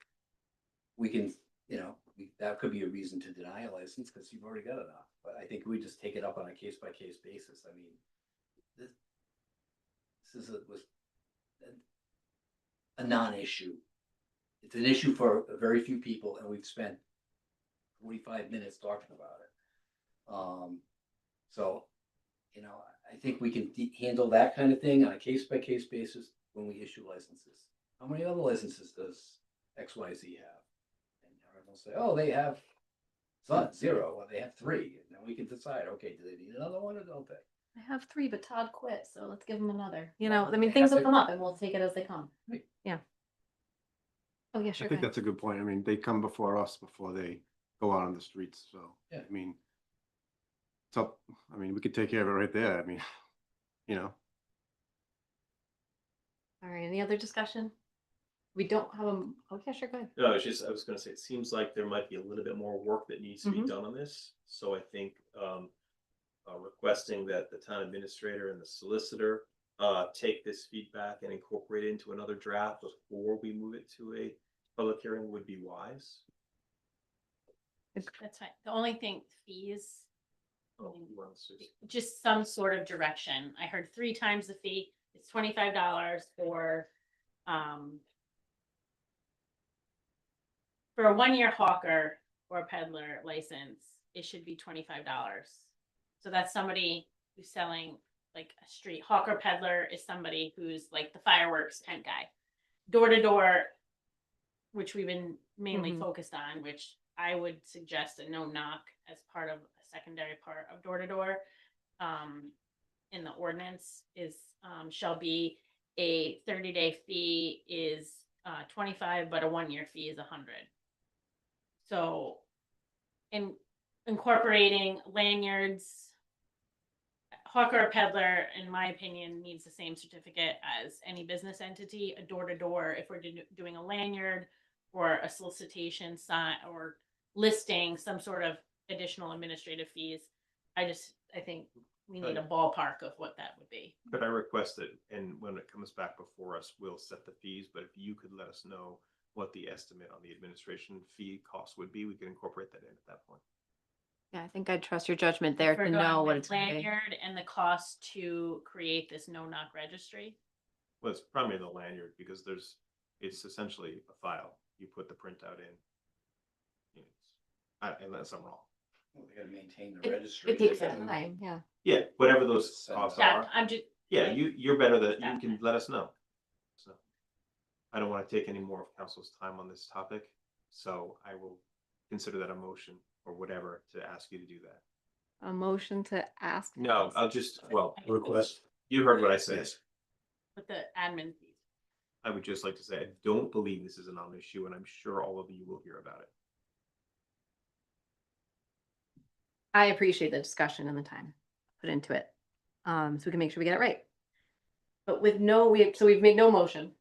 we can, that could be a reason to deny a license because you've already got enough. But I think we just take it up on a case by case basis. I mean, this is a non-issue. It's an issue for very few people, and we've spent 45 minutes talking about it. So, I think we can handle that kind of thing on a case by case basis when we issue licenses. How many other licenses does XYZ have? And everyone will say, oh, they have 0, or they have 3. And then we can decide, okay, do they need another one or don't they? I have 3, but Todd quit, so let's give him another. Well, I mean, they things have will to- come up and we'll take it as they come. Right. Yeah. Oh, yeah, I sure. think go that's a good point. I mean, they come before us before they go out on the streets, so, Yeah. I mean, it's up, we could take care of it right there. ahead. All right, any other discussion? We don't have oh, yeah, sure, go ahead. No, I was gonna say, it seems like there might be a little bit more work that needs to be Mhm. done on this. So I think requesting that the town administrator and the solicitor take this feedback and incorporate it into another draft before we move it to a public hearing would be wise. That's fine. The only thing, fees, Oh, well, it's just- just some sort of direction. I heard 3 times the fee. It's $25 for for a 1 year hawker or peddler license, it should be $25. So that's somebody who's selling like a street hawker. Peddler is somebody who's like the fireworks tent guy. Door to door, which we've been mainly Mhm. focused on, which I would suggest a no knock as part of a secondary part of door to door. In the ordinance is, shall be a 30-day fee is 25, but a 1 year fee is 100. So incorporating lanyards, hawker or peddler, in my opinion, needs the same certificate as any business entity. A door to door, if we're doing a lanyard or a solicitation sign or listing some sort of additional administrative fees, I think we need a ballpark of what that would be. Could I request that, and when it comes back before us, we'll set the fees, but if you could let us know what the estimate on the administration fee cost would be, we could incorporate that in at that point. Yeah, I think I'd trust your judgment there If we're to going know what with it's gonna be. lanyard and the cost to create this no knock registry. Well, it's primarily the lanyard because it's essentially a file. You put the printout in. Unless I'm wrong. Well, they gotta maintain the registry. It takes time, yeah. Yeah, whatever those costs Yeah, are. I'm just. Yeah, like, you're better that you Yeah. can let us know. So I don't want to take any more of council's time on this topic, so I will consider that a motion or whatever to ask you to do that. A motion to ask. No, I'll just, well, Request. you heard what I said. Yes. With the admin fees. I would just like to say, I don't believe this is a non-issue, and I'm sure all of you will hear about it. I appreciate the discussion and the time put into it. So we can make sure we get it right. But with so we've made no motion,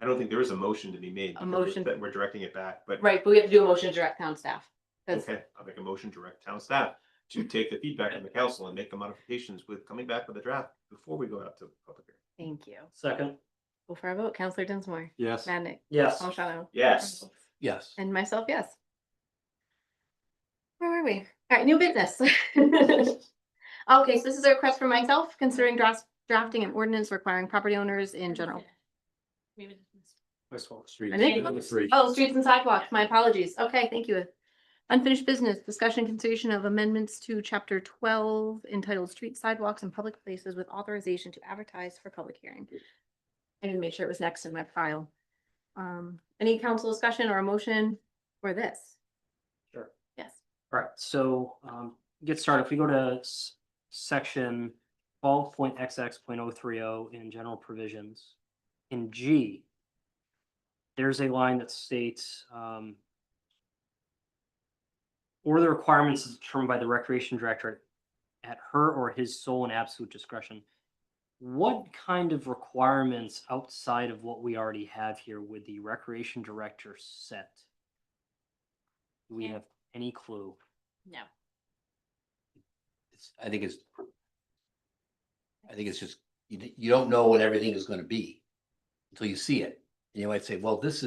I don't think there is a motion to be made. because motion. that we're directing it back, but. right, but we have to do a motion to direct town staff. 'Cause- Okay, I'll make a motion to direct town staff to take the feedback from the council and make the modifications with coming back with a draft before we go out to public hearing. Thank you. Second, Go for a vote. Counselor Dinsmore, Yes. Madnick, yes. Palmigano, Yes. Yes. and myself, yes. Where were we? All right, new business. Okay, so this is a request for myself considering drafting an ordinance requiring property owners in general. We would- Westfall Street. I think- Number 3. Oh, streets and sidewalks, my apologies. Okay, thank you. Unfinished business, discussion consideration of amendments to chapter 12 entitled Street Sidewalks and Public Places with authorization to advertise for public hearing. I didn't make sure it was next in my file. Any council discussion or a motion for this? Sure. Yes. All right, so get started. If we go to section 12.xx.030 in general provisions, in G, there's a line that states, or the requirements is determined by the recreation director at her or his sole and absolute discretion. What kind of requirements outside of what we already have here would the recreation director set? Do we Yeah. have any clue? No. I think it's just, you don't know what everything is gonna be until you see it. And you might say, well, this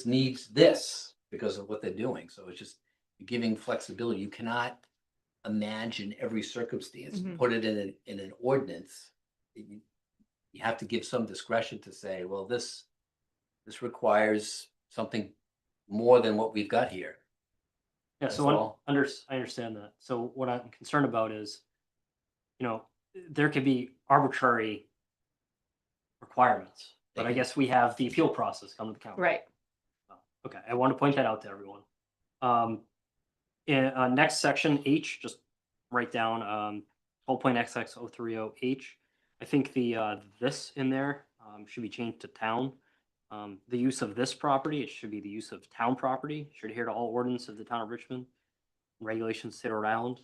needs this because of what they're doing. So it's just you're giving flexibility. You cannot imagine every circumstance, and Mhm. put it in an ordinance. You have to give some discretion to say, well, this requires something more than what we've got here. Yeah, That's so all. I understand that. So what I'm concerned about is, there could be arbitrary requirements, but I guess we have the appeal process come to the council. Right. Okay, I want to point that out to everyone. In next section H, just write down 12.xx.030H. I think the this in there should be changed to town. The use of this property, it should be the use of town property. Should adhere to all ordinances of the town of Richmond, regulations sit around.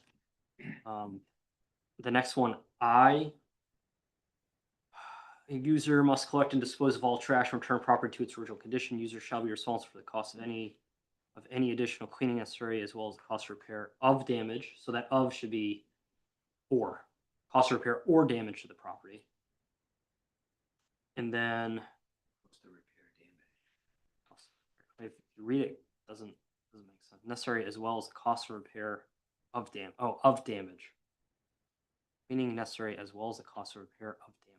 The next one, a user must collect and dispose of all trash and return property to its original condition. User shall be responsible for the cost of any additional cleaning necessary, as well as the cost of repair of damage. So that of should be or cost of repair or damage to the property. And then What's the repair damage? if you read it, doesn't make sense. Necessary as well as the cost of repair of damage. Meaning necessary as well as the cost of repair of damage.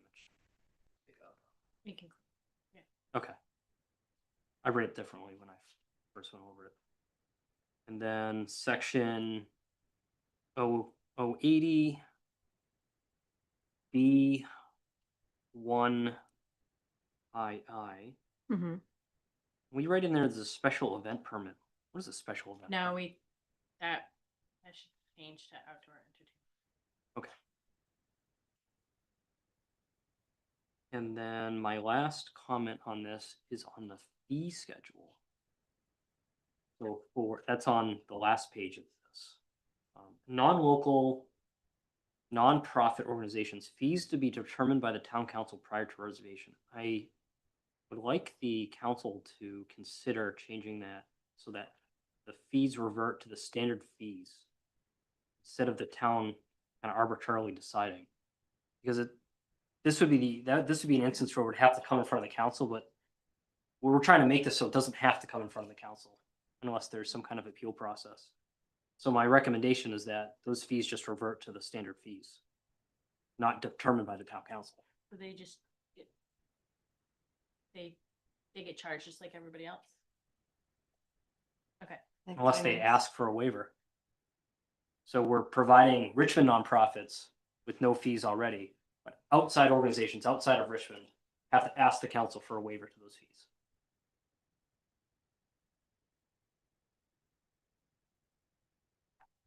We can. Okay. I read it differently when I First one over it. And then section 80 B 1 II. Mm-hmm. We write in there there's a special event permit. What is a special event? No, permit? that should change to outdoor entertainment. Okay. And then my last comment on this is on the fee schedule. So that's on the last page of this. Non-local, non-profit organizations, fees to be determined by the town council prior to reservation. I would like the council to consider changing that so that the fees revert to the standard fees instead of the town kind of arbitrarily deciding. Because this would be an instance where it would have to come in front of the council, but we're trying to make this so it doesn't have to come in front of the council unless there's some kind of appeal process. So my recommendation is that those fees just revert to the standard fees, not determined by the town council. So they just get, they get charged just like everybody else. Okay. Unless they ask for a waiver. So we're providing Richmond nonprofits with no fees already, but outside organizations outside of Richmond have to ask the council for a waiver to those fees.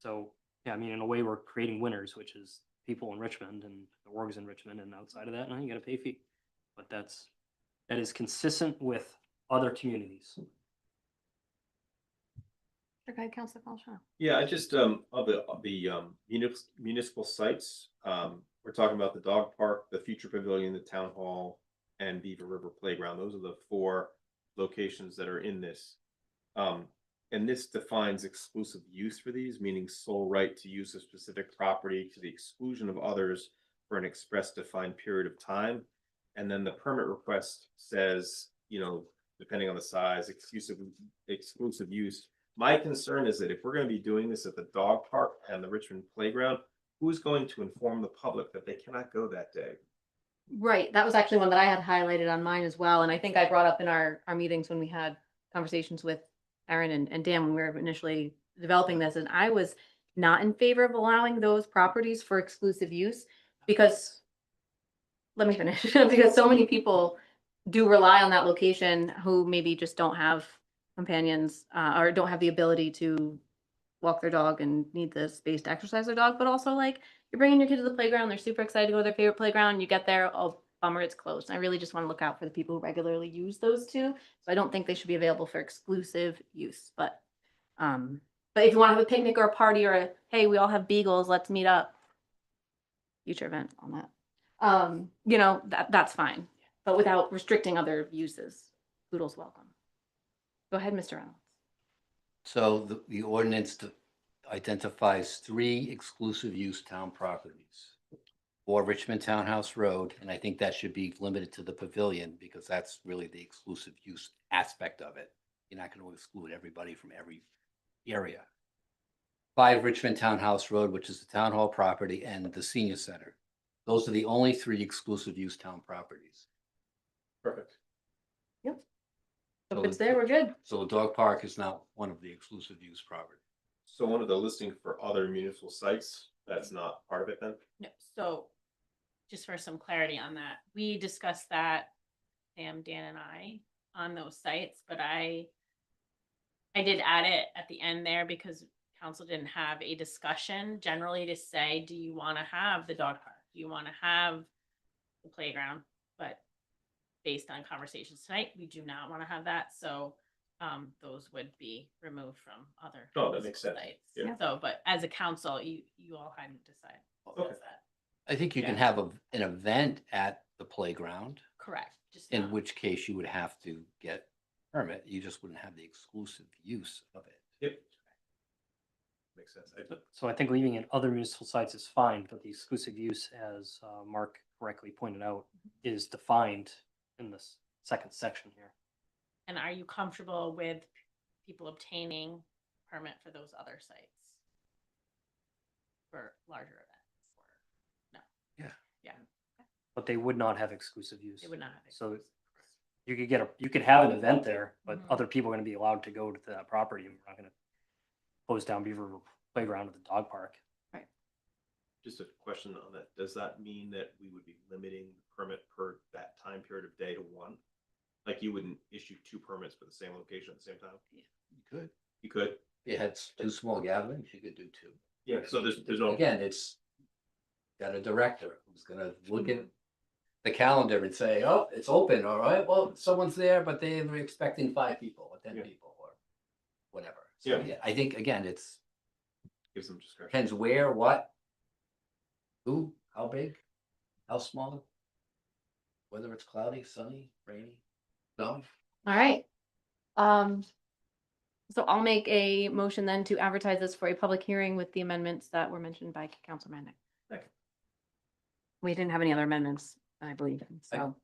So, yeah, I mean, in a way, we're creating winners, which is people in Richmond and the orgs in Richmond, and outside of that, no, you gotta pay a fee. But that is consistent with other communities. Okay, Councilor Coltrane. Yeah, I just, of the municipal sites, we're talking about the dog park, the future pavilion, the town hall, and Beaver River Playground. Those are the 4 locations that are in this. And this defines exclusive use for these, meaning sole right to use a specific property to the exclusion of others for an express defined period of time. And then the permit request says, you know, depending on the size, exclusive use. My concern is that if we're going to be doing this at the dog park and the Richmond playground, who's going to inform the public that they cannot go that day? Right, that was actually one that I had highlighted on mine as well, and I think I brought up in our meetings when we had conversations with Aaron and Dan when we were initially developing this, and I was not in favor of allowing those properties for exclusive use because, let me finish, because so many people do rely on that location who maybe just don't have companions or don't have the ability to walk their dog and need the space to exercise their dog, but also like you're bringing your kid to the playground, they're super excited to go to their favorite playground, you get there, oh, bummer, it's closed. And I really just want to look out for the people who regularly use those two. So I don't think they should be available for exclusive use, but if you want to have a picnic or a party or a, hey, we all have beagles, let's meet up. Future event on that. You know, that's fine, but without restricting other uses. Poodles welcome. Go ahead, Mr. Reynolds. So the ordinance identifies 3 exclusive use town properties for Richmond Townhouse Road, and I think that should be limited to the pavilion because that's really the exclusive use aspect of it. You're not going to exclude everybody from every area. 5 Richmond Townhouse Road, which is the town hall property, and the senior center. Those are the only 3 exclusive use town properties. Perfect. Yep. So So if it's the- there, we're good. So the dog park is not one of the exclusive use properties. So one of the listing for other municipal sites, that's not part of it then? No, so just for some clarity on that, we discussed that, Sam, Dan and I, on those sites, but I did add it at the end there because council didn't have a discussion generally to say, do you want to have the dog park? Do you want to have the playground? But based on conversations tonight, we do not want to have that. So those would be removed from other. Oh, that makes sense. sites. Yeah. So, but as a council, you all hadn't decided. Okay. that. I think you can Yeah. have an event at the playground, Correct. Just in not- which case you would have to get a permit. You just wouldn't have the exclusive use of it. Yep. Makes sense. So I think leaving in other municipal sites is fine, but the exclusive use, as Mark correctly pointed out, is defined in this second section here. And are you comfortable with people obtaining permit for those other sites? For larger events or no? Yeah. Yeah, But they would not have exclusive use. they would not have. So you could have an event there, but Mhm. other people are gonna be allowed to go to that property, and we're not gonna close down Beaver Playground at the dog park. Just a question on that. Does that mean that we would be limiting the permit per that time period of day to one? Like you wouldn't issue 2 permits for the same location at the same time? You could. You could? If you had 2 small gatherings, you could do 2. Yeah, so there's no. Again, it's got a director who's gonna look at the calendar and say, oh, it's open, all right, well, someone's there, but they're expecting 5 people or 10 Yeah. people or whatever. So, Yeah. yeah, I think, again, it's Gives them discretion. depends where, what, who, how big, how small, whether it's cloudy, sunny, rainy, no. All right. So I'll make a motion then to advertise this for a public hearing with the amendments that were mentioned by Councilor Mannick. Second. We didn't have any other amendments, I believe, so.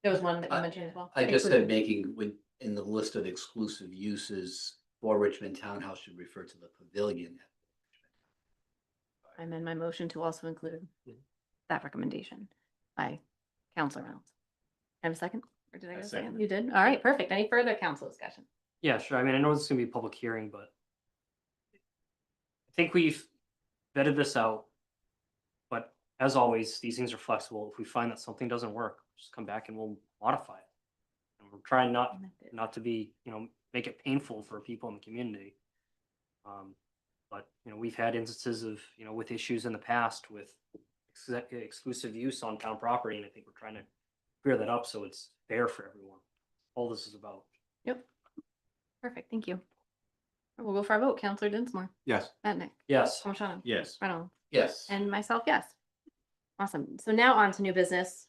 There was one that you I- mentioned as well. I just said making, in the list of exclusive uses for Richmond Townhouse should refer to the pavilion. I amend my motion to also include that recommendation by Councilor Reynolds. Have a second? Or did I I go second? second. You did? All right, perfect. Any further council discussion? Yeah, sure. I mean, I know it's gonna be a public hearing, but I think we've vetted this out. But as always, these things are flexible. If we find that something doesn't work, just come back and we'll modify it. And we're trying not to be, make it painful for people in the community. But, we've had instances of, with issues in the past with exclusive use on town property, and I think we're trying to clear that up so it's fair for everyone. All this is about. Yep. Perfect, thank you. We'll go for our vote. Councilor Dinsmore, Yes. Matnick, Yes. Palmigano, Yes. Reynolds, Yes. and myself, yes. Awesome. So now on to new business,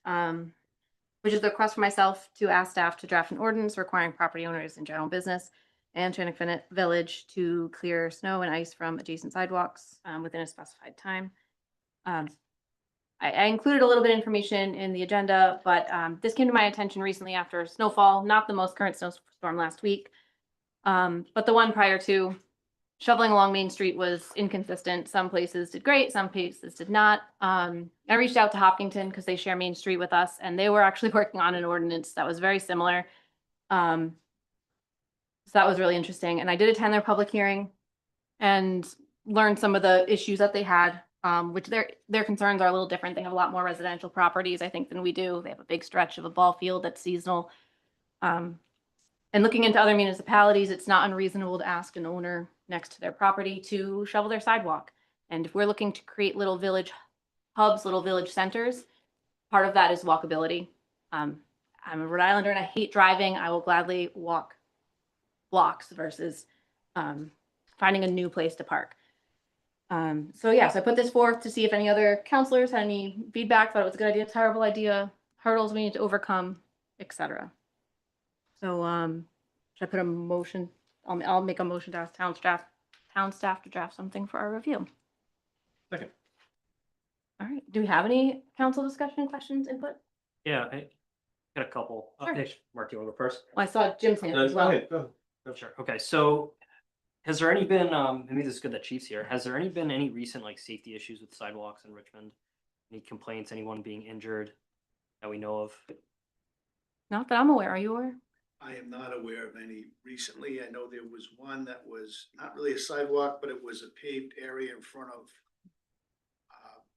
which is the request for myself to ask staff to draft an ordinance requiring property owners in general business and Trantic Village to clear snow and ice from adjacent sidewalks within a specified time. I included a little bit of information in the agenda, but this came to my attention recently after snowfall, not the most current snowstorm last week, but the one prior to. Shoveling along Main Street was inconsistent. Some places did great, some places did not. I reached out to Hopkinton because they share Main Street with us, and they were actually working on an ordinance that was very similar. So that was really interesting. And I did attend their public hearing and learned some of the issues that they had, which their concerns are a little different. They have a lot more residential properties, I think, than we do. They have a big stretch of a ball field that's seasonal. And looking into other municipalities, it's not unreasonable to ask an owner next to their property to shovel their sidewalk. And if we're looking to create little village hubs, little village centers, part of that is walkability. I'm a Rhode Islander and I hate driving. I will gladly walk blocks versus finding a new place to park. So yes, I put this forth to see if any other counselors had any feedback, thought it was a good idea, terrible idea, hurdles we need to overcome, etc. So, should I put a motion? I'll make a motion to ask town staff to draft something for our review. Second. All right. Do we have any council discussion, questions, input? Yeah, I got a couple. Sure. Mark, you want to go first? Well, I saw Jim's hand as well. Go Sure. Okay, so has there any been, maybe this is good that Chief's here. Has there been any recent safety issues with sidewalks in Richmond? Any complaints, anyone being injured that we know of? Not that I'm aware. Are you aware? I am not aware of any recently. I know there was one that was not really a sidewalk, but it was a paved area in front of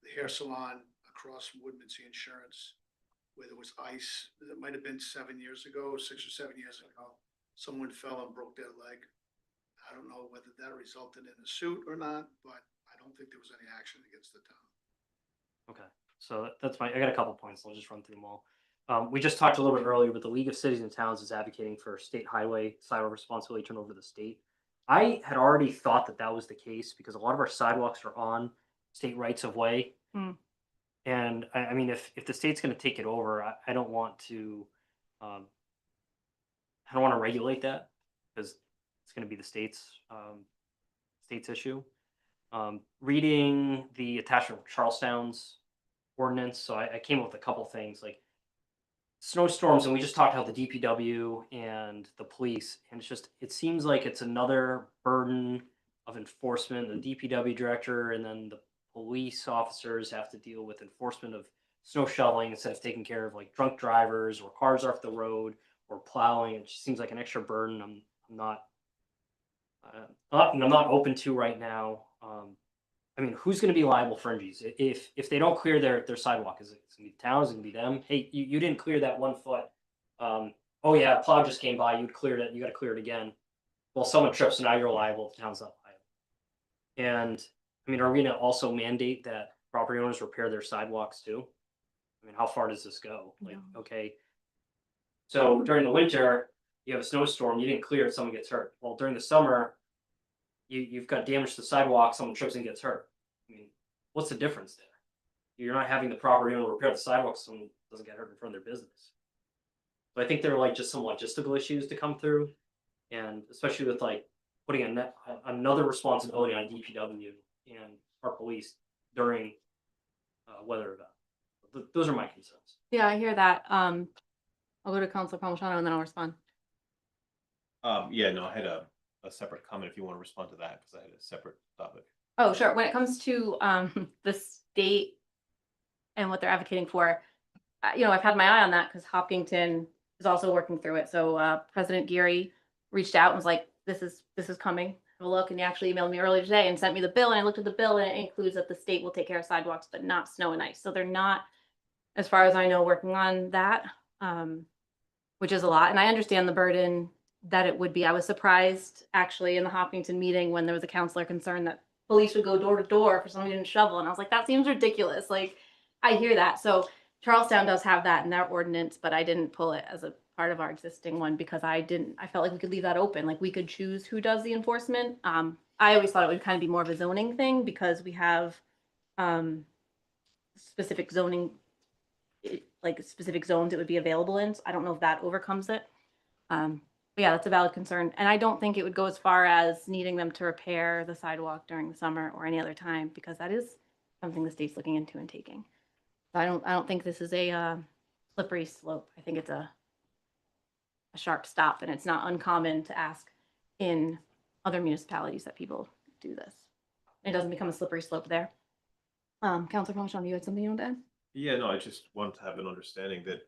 the hair salon across from Woodman's Insurance, where there was ice. It might have been 7 years ago, 6 or 7 years ago. Someone fell and broke their leg. I don't know whether that resulted in a suit or not, but I don't think there was any action against the town. Okay, so that's I got a couple points. I'll just run through them all. We just talked a little bit earlier, but the League of Cities and Towns is advocating for state highway sidewalk responsibility turned over to the state. I had already thought that was the case because a lot of our sidewalks are on state rights of way. Hmm. And I mean, if the state's going to take it over, I don't want to, regulate that because it's going to be the state's issue. Reading the attachment of Charlestown's ordinance, so I came up with a couple things like snowstorms, and we just talked about the DPW and the police, and it seems like it's another burden of enforcement. The DPW director and then the police officers have to deal with enforcement of snow shoveling instead of taking care of like drunk drivers or cars off the road or plowing. It just seems like an extra burden. I'm not, I'm not open to right now. I mean, who's going to be liable for injuries if they don't clear their sidewalk? Is it going to be the town? Is it going to be them? Hey, you didn't clear that 1 foot. Oh yeah, a plow just came by. You cleared it. You got to clear it again. Well, someone trips, so now you're liable. The town's not liable. And I mean, are we going to also mandate that property owners repair their sidewalks too? I mean, how far does this go? Like, okay, so during the winter, you have a snowstorm, you didn't clear it, someone gets hurt. Well, during the summer, you've got damage to the sidewalk, someone trips and gets hurt. I mean, what's the difference there? You're not having the property owner repair the sidewalk so someone doesn't get hurt in front of their business. So I think there are like just some logistical issues to come through, and especially with like putting another responsibility on DPW and our police during weather event. Those are my concerns. Yeah, I hear that. I'll go to Councilor Palmigano and then I'll respond. Yeah, no, I had a separate comment if you want to respond to that, because I had a separate topic. Oh, sure. When it comes to the state and what they're advocating for, you know, I've had my eye on that because Hopkinton is also working through it. So President Geary reached out and was like, this is coming. Have a look. And he actually emailed me earlier today and sent me the bill. And I looked at the bill and it includes that the state will take care of sidewalks, but not snow and ice. So they're not, as far as I know, working on that, which is a lot. And I understand the burden that it would be. I was surprised actually in the Hopkinton meeting when there was a counselor concerned that police would go door to door for somebody who didn't shovel. And I was like, that seems ridiculous. Like, I hear that. So Charlestown does have that in their ordinance, but I didn't pull it as a part of our existing one because I felt like we could leave that open. Like we could choose who does the enforcement. I always thought it would kind of be more of a zoning thing because we have specific zoning, like specific zones it would be available in. So I don't know if that overcomes it. But yeah, that's a valid concern. And I don't think it would go as far as needing them to repair the sidewalk during the summer or any other time, because that is something the state's looking into and taking. So I don't think this is a slippery slope. I think it's a sharp stop, and it's not uncommon to ask in other municipalities that people do this. It doesn't become a slippery slope there. Councilor Palmigano, you had something you want to add? Yeah, no, I just want to have an understanding that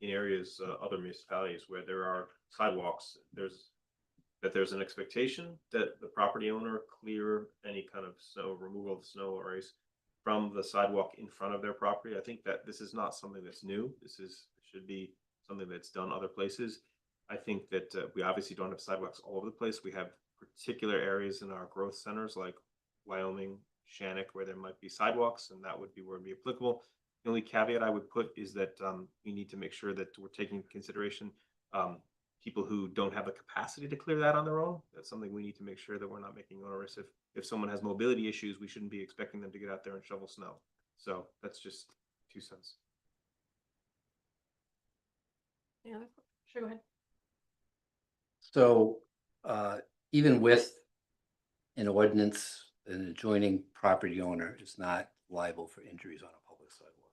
in areas, other municipalities where there are sidewalks, there's an expectation that the property owner clear any kind of snow, removal of snow or ice from the sidewalk in front of their property. I think that this is not something that's new. Should be something that's done other places. I think that we obviously don't have sidewalks all over the place. We have particular areas in our growth centers like Wyoming, Shannock, where there might be sidewalks, and that would be where it'd be applicable. The only caveat I would put is that we need to make sure that we're taking into consideration people who don't have the capacity to clear that on their own. That's something we need to make sure that we're not making onerous. If someone has mobility issues, we shouldn't be expecting them to get out there and shovel snow. So that's just 2 cents. Yeah, sure, go ahead. So even with an ordinance, an adjoining property owner is not liable for injuries on a public sidewalk.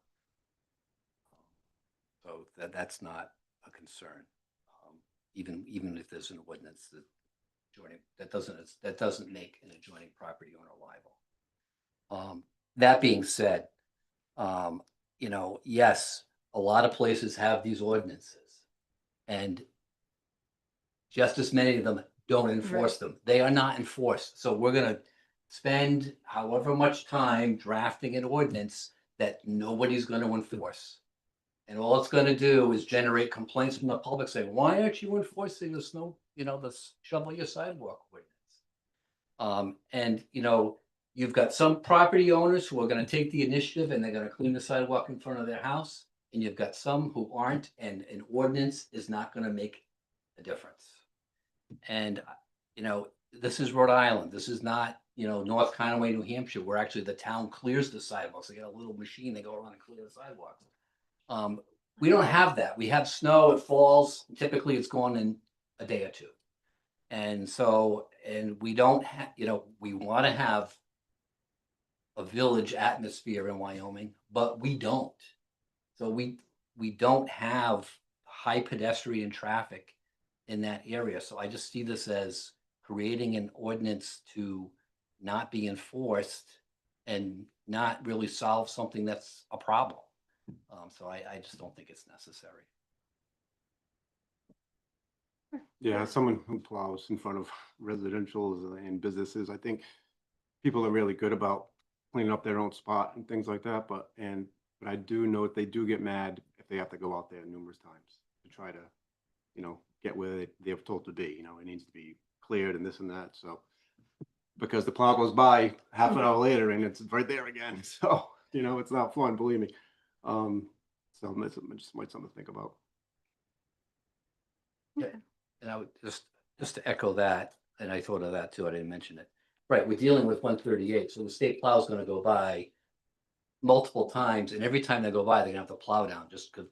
So that's not a concern. Even if there's an ordinance that doesn't make an adjoining property owner liable. That being said, you know, yes, a lot of places have these ordinances, and just as many of them don't enforce them. They are not enforced. So we're going to spend however much time drafting an ordinance that nobody's going to enforce. And all it's going to do is generate complaints from the public saying, why aren't you enforcing the snow, you know, the shovel your sidewalk ordinance? And, you know, you've got some property owners who are going to take the initiative and they're going to clean the sidewalk in front of their house. And you've got some who aren't, and an ordinance is not going to make a difference. And, you know, this is Rhode Island. This is not, you know, North Conway, New Hampshire, where actually the town clears the sidewalks. They got a little machine, they go around and clear the sidewalks. We don't have that. We have snow, it falls. Typically it's gone in a day or two. And so, and we don't have, you know, we want to have a village atmosphere in Wyoming, but we don't. So we don't have high pedestrian traffic in that area. So I just see this as creating an ordinance to not be enforced and not really solve something that's a problem. So I just don't think it's necessary. Yeah, as someone who plows in front of residentials and businesses, I think people are really good about cleaning up their own spot and things like that, but I do know they do get mad if they have to go out there numerous times to try to, get where they're told to be, it needs to be cleared and this and that, so. Because the plow goes by half an hour later and it's right there again, so, it's not fun, believe me. So that's just might something to think about. And I would just to echo that, and I thought of that too, I didn't mention it. Right, we're dealing with 138, so the state plow is gonna go by multiple times, and every time they go by, they're gonna have to plow down, just because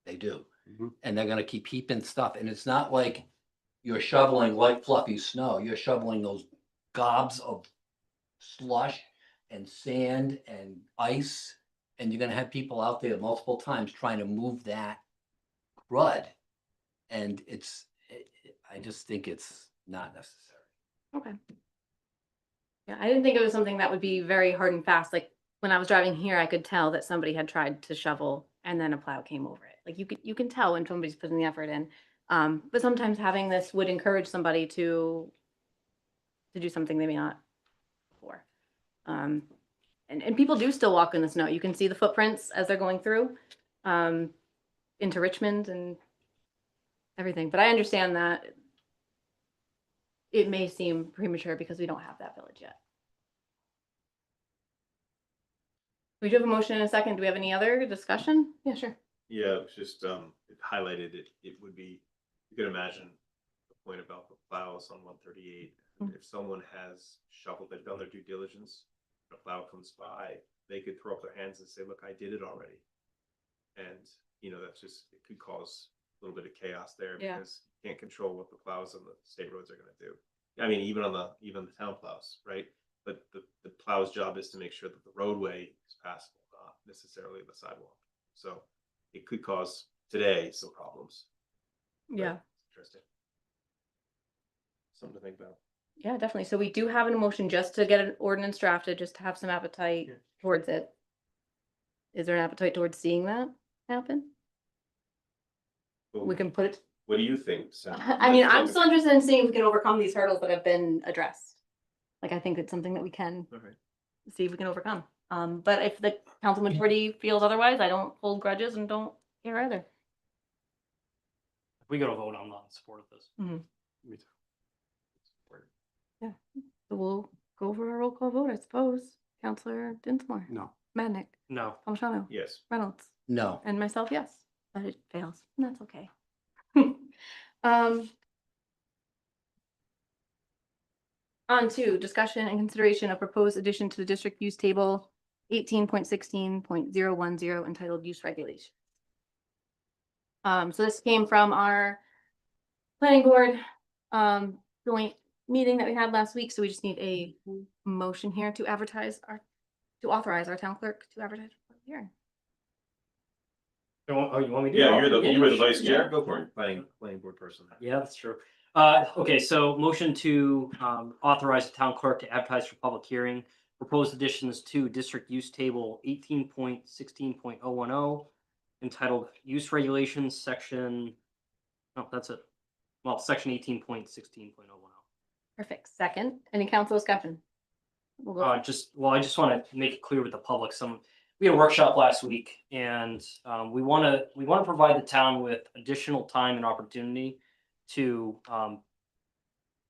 they do. Mhm. And they're gonna keep heaping stuff, and it's not like you're shoveling light fluffy snow, you're shoveling those gobs of slush and sand and ice, and you're gonna have people out there multiple times trying to move that crud. And I just think it's not necessary. Okay. Yeah, I didn't think it was something that would be very hard and fast. Like when I was driving here, I could tell that somebody had tried to shovel and then a plow came over it. Like you can tell when somebody's putting the effort in. But sometimes having this would encourage somebody to do something they may not before. And people do still walk in the snow. You can see the footprints as they're going through into Richmond and everything. But I understand that it may seem premature because we don't have that village yet. We do have a motion in a second. Do we have any other discussion? Yeah, sure. Yeah, it was just, it highlighted it would be, you could imagine the point about the plows on 138. Mm. If someone has shoveled, they've done their due diligence, a plow comes by, they could throw up their hands and say, look, I did it already. And, that's just, it could cause a little bit of chaos there Yeah. because you can't control what the plows on the state roads are gonna do. I mean, even the town plows, right? But the plow's job is to make sure that the roadway is passable, not necessarily the sidewalk. So it could cause today some problems. but Yeah. Interesting. Something to think about. Yeah, definitely. So we do have an motion just to get an ordinance drafted, just to have some appetite Yeah. towards it. Is there an appetite towards seeing that happen? Well, We can put it, what do you think, Sam? I mean, I'm still interested in seeing if we can overcome these hurdles that have been addressed. Like, I think it's something that we can Okay. see if we can overcome. But if the council majority feels otherwise, I don't hold grudges and don't care either. If we go to vote, I'm not in support of this. Me too. So we'll go for a roll call vote, I suppose. Counselor Dinsmore, No. Madnick, No. Palmigano, Yes. Reynolds, No, and myself, yes. But it fails, and that's okay. On to discussion and consideration of proposed addition to the district use table 18.16.010 entitled use regulation. So this came from our planning board joint meeting that we had last week. So we just need a motion here to authorize our town clerk to advertise for the hearing. You want me to do it? Yeah, you were the vice Yeah. chair. Go for it. Planning board person. Yeah, that's true. Okay, so motion to authorize the town clerk to advertise for public hearing. Proposed additions to district use table 18.16.010 entitled use regulations section. Oh, that's it. Well, section 18.16.010. Perfect. Second, any council discussion? We'll go. I just want to make it clear with the public. We had a workshop last week, and we want to provide the town with additional time and opportunity to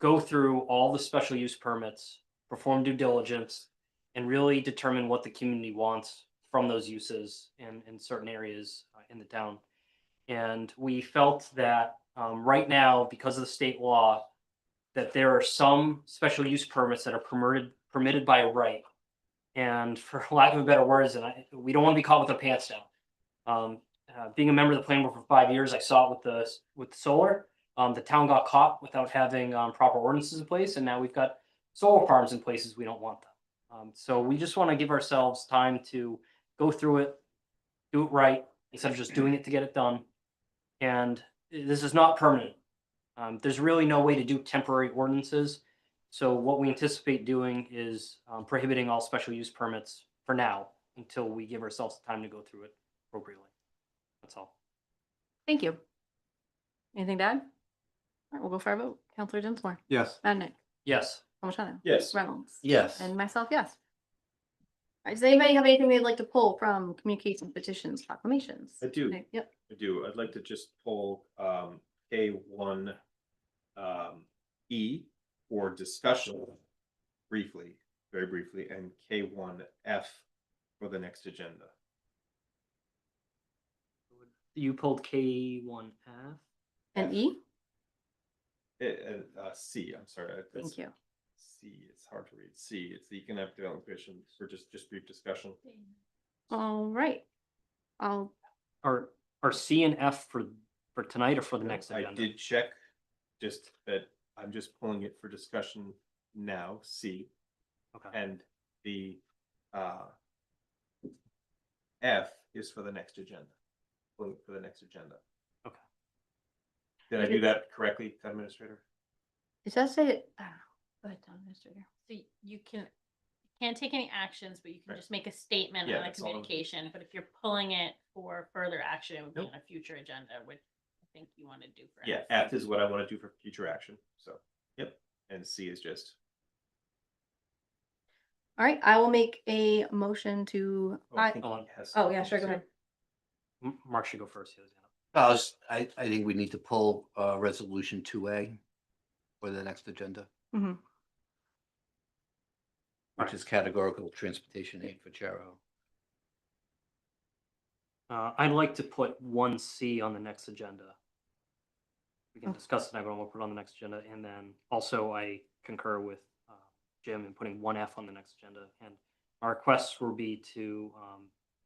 go through all the special use permits, perform due diligence, and really determine what the community wants from those uses in certain areas in the town. And we felt that right now, because of the state law, that there are some special use permits that are permitted by right. And for lack of better words, we don't want to be caught with our pants down. Being a member of the planning board for 5 years, I saw it with the solar. The town got caught without having proper ordinances in place, and now we've got solar farms in places we don't want them. So we just want to give ourselves time to go through it, do it right, instead of just doing it to get it done. And this is not permanent. There's really no way to do temporary ordinances. So what we anticipate doing is prohibiting all special use permits for now until we give ourselves time to go through it appropriately. That's all. Thank you. Anything to add? All right, we'll go for our vote. Counselor Dinsmore, Yes. Madnick, Yes. Palmigano, Yes. Reynolds. Yes. And myself, yes. All right, does anybody have anything they'd like to pull from communications, petitions, proclamations? I do. Okay, yep. I do. I'd like to just pull K1 E for discussion briefly, very briefly, and K1F for the next agenda. You pulled K1F. And E? C, I'm sorry. Thank you. C, it's hard to read. C, it's the Economic Development Commission for just brief discussion. All right. I'll, Are C and F for tonight or for the next I agenda? did check, just that I'm just pulling it for discussion now, C, Okay. and the F is for the next agenda. Pulling it for the next agenda. Okay. Did I do that correctly, Administrator? it does say, go ahead, Town Administrator. So you can't take any actions, but you can Right. just make a statement Yeah, on a that's all I'm- communication. But if you're pulling it for further action, it would be Nope. on a future agenda, which I think you want to do for. Yeah, F is what I want to do for future action, so, yep, and C is just. All right, I will make a motion to, I think Hold on. it has oh, yeah, something sure, to go say. ahead. Mark should go first. He has his hand up. I think we need to pull resolution 2A for the next agenda, Mhm. which is categorical transportation aid for Charo. I'd like to put 1C on the next agenda. We can Oh. discuss it, but we'll put it on the next agenda. And then also I concur with Jim in putting 1F on the next agenda. And our requests will be to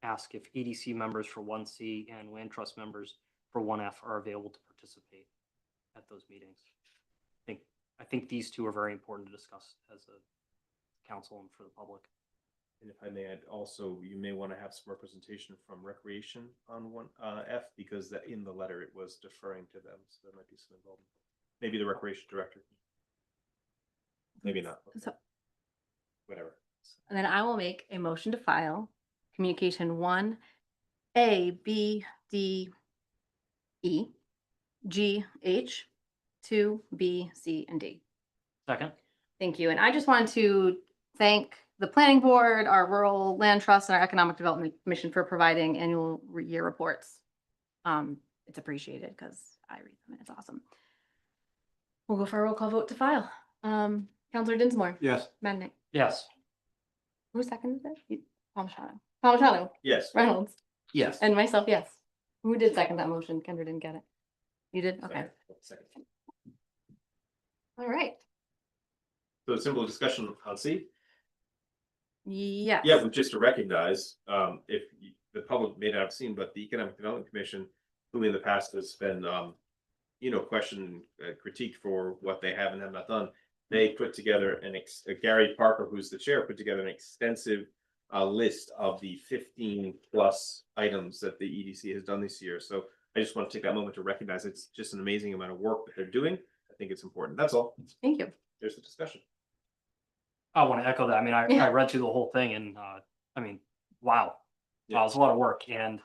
ask if EDC members for 1C and land trust members for 1F are available to participate at those meetings. I think these two are very important to discuss as a council and for the public. And if I may add, also, you may want to have some representation from Recreation on one F, because that in the letter it was deferring to them, so there might be some involvement. Maybe the Recreation Director. Maybe not. So- Whatever. And then I will make a motion to file communication 1A, B, D, E, G, H, 2, B, C, and D. Second. Thank you. And I just wanted to thank the planning board, our rural land trust, and our economic development commission for providing annual year reports. It's appreciated because I read them and it's awesome. We'll go for a roll call vote to file. Counselor Dinsmore. Yes. Madnick. Yes. Who seconded it? Palmigano. Palmigano. Yes. Reynolds. Yes. And myself, yes. Who did second that motion? Kendra didn't get it. You did? Okay. Second. All right. So a simple discussion on C. Yes. Yeah, but just to recognize, the public may not have seen, but the Economic Development Commission, who in the past has been, questioned, critiqued for what they have and have not done. They put together Gary Parker, who's the chair, put together an extensive list of the 15 plus items that the EDC has done this year. So I just want to take that moment to recognize it's just an amazing amount of work that they're doing. I think it's important. That's all. Thank you. There's the discussion. I want to echo that. I mean, I Yeah. read through the whole thing and I mean, wow. Yeah. Wow, it's a lot of work. And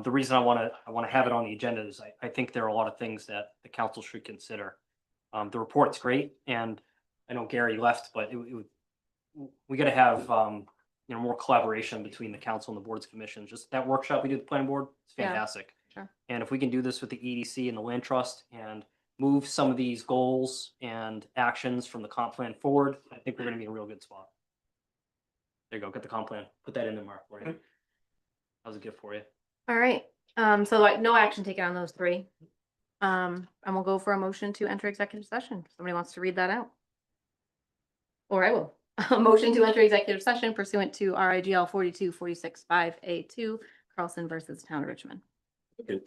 the reason I want to have it on the agenda is I think there are a lot of things that the council should consider. The report's great, and I know Gary left, but we got to have more collaboration between the council and the boards commission. Just that workshop we did with the planning board, it's Yeah, fantastic. sure. And if we can do this with the EDC and the land trust and move some of these goals and actions from the comp plan forward, I think we're going to be in a real good spot. There you go. Get the comp plan. Put that in there, Mark. For you. That was a gift for you. All right. So no action taken on those three. And we'll go for a motion to enter executive session. Somebody wants to read that out? Or I will. A motion to enter executive session pursuant to RIGL 42465A2, Carlson versus Town of Richmond. Okay.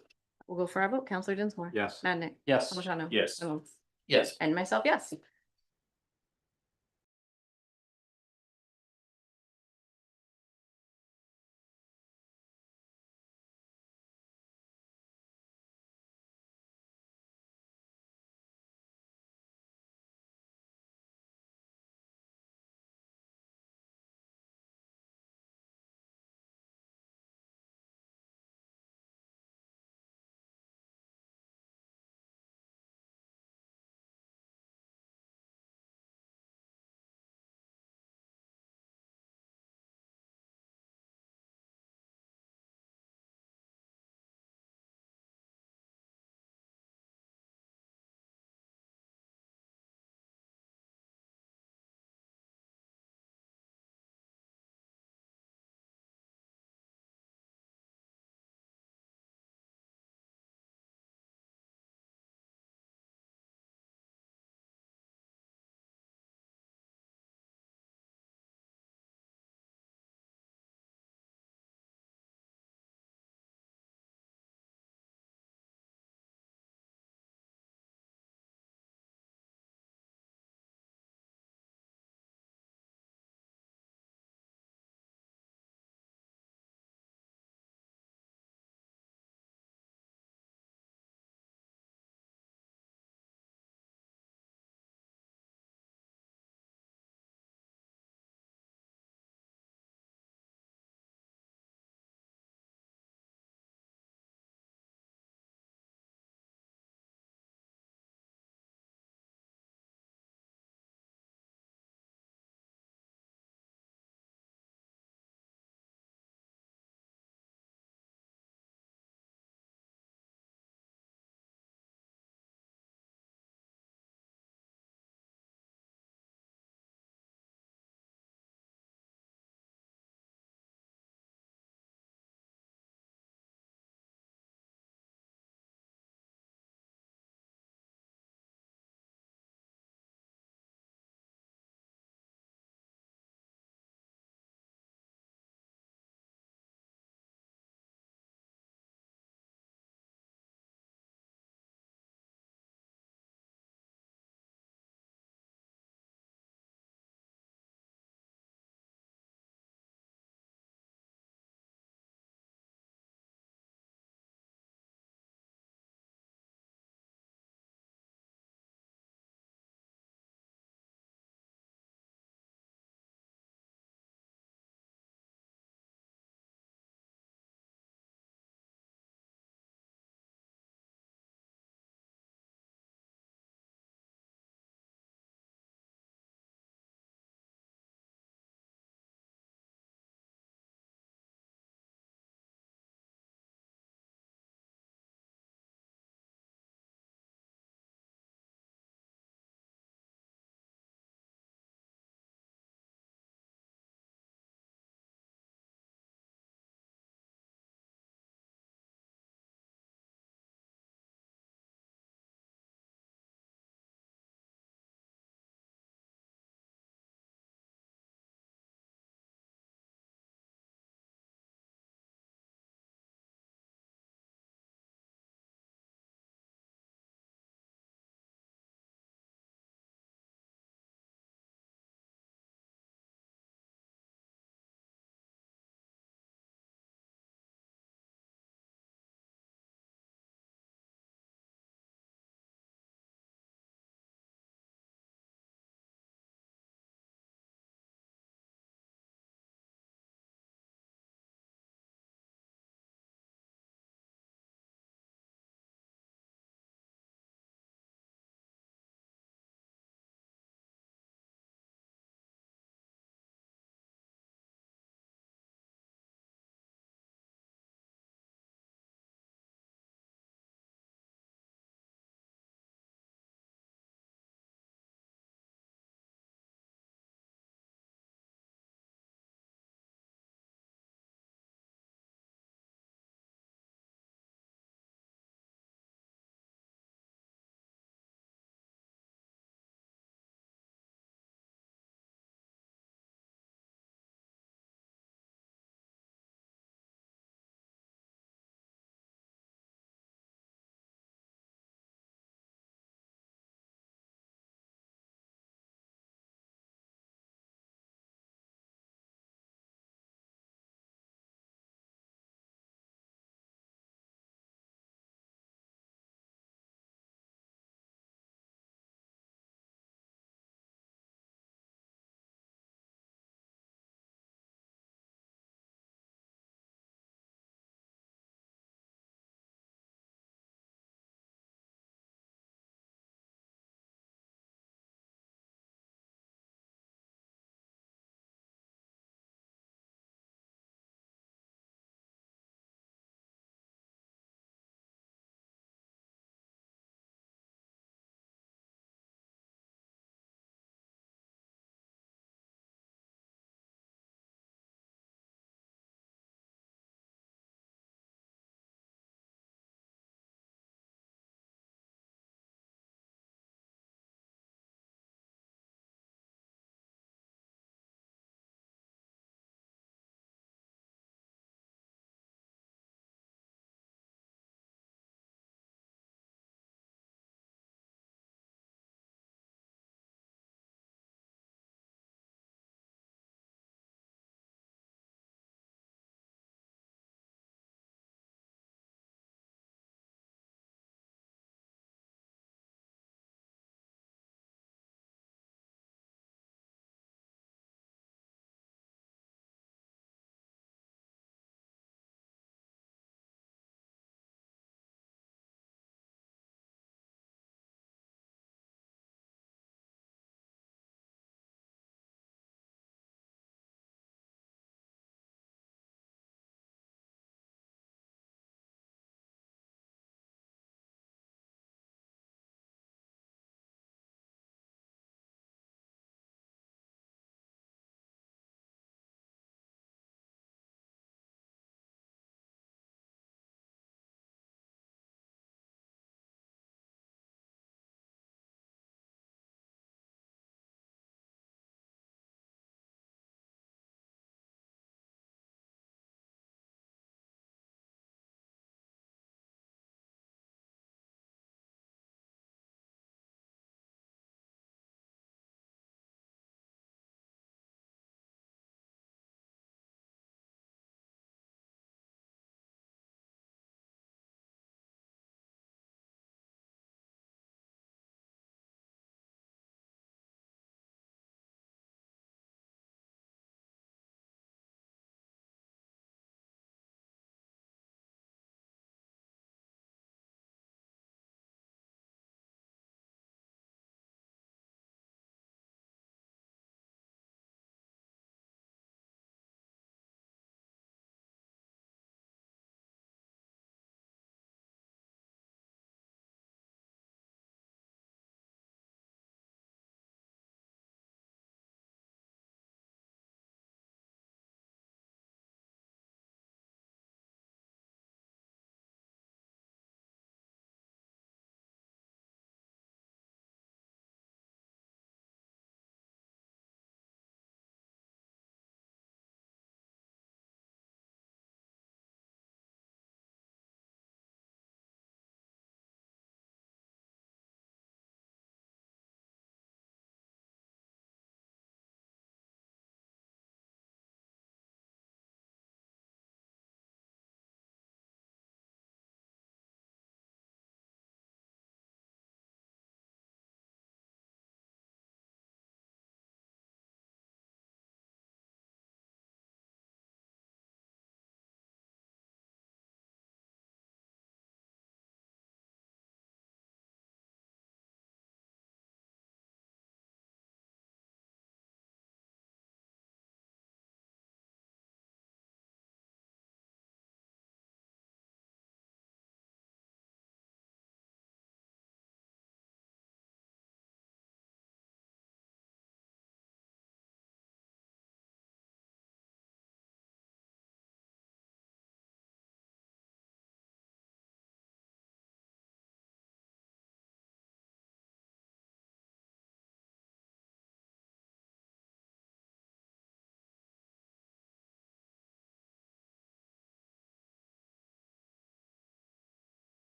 We'll go for our vote. Counselor Dinsmore. Yes. Madnick. Yes. Palmigano. Yes. Reynolds. Yes. And myself, yes.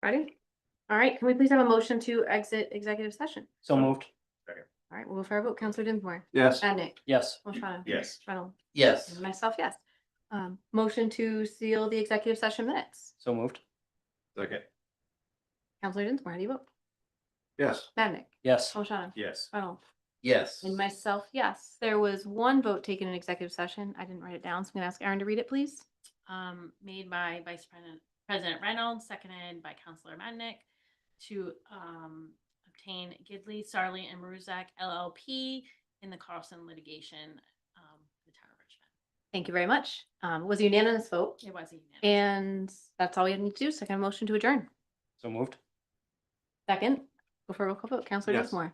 Ready? All right, can we please have a motion to exit executive session? So moved. All right, we'll go for our vote. Counselor Dinsmore. Yes. Nick. Yes. O'Shannell. Yes. Reynolds. Yes. And myself, yes. Motion to seal the executive session minutes. So moved. Second. Counselor Dinsmore, how do you vote? Yes. Nick. Yes. O'Shannell. Yes. Reynolds. Yes. And myself, yes. There was one vote taken in executive session. I didn't write it down, so I'm gonna ask Aaron to read it, please. Made by President Reynolds, seconded by Counselor Madnick to, obtain Gidley, Sarley and Maruzak LLP in the Carlson litigation, the town of Richmond. Thank you very much. It was a unanimous vote. It was a unanimous. And that's all we need to do. Second motion to adjourn. So moved. Second, go for a roll call vote. Counselor Yes. Dinsmore.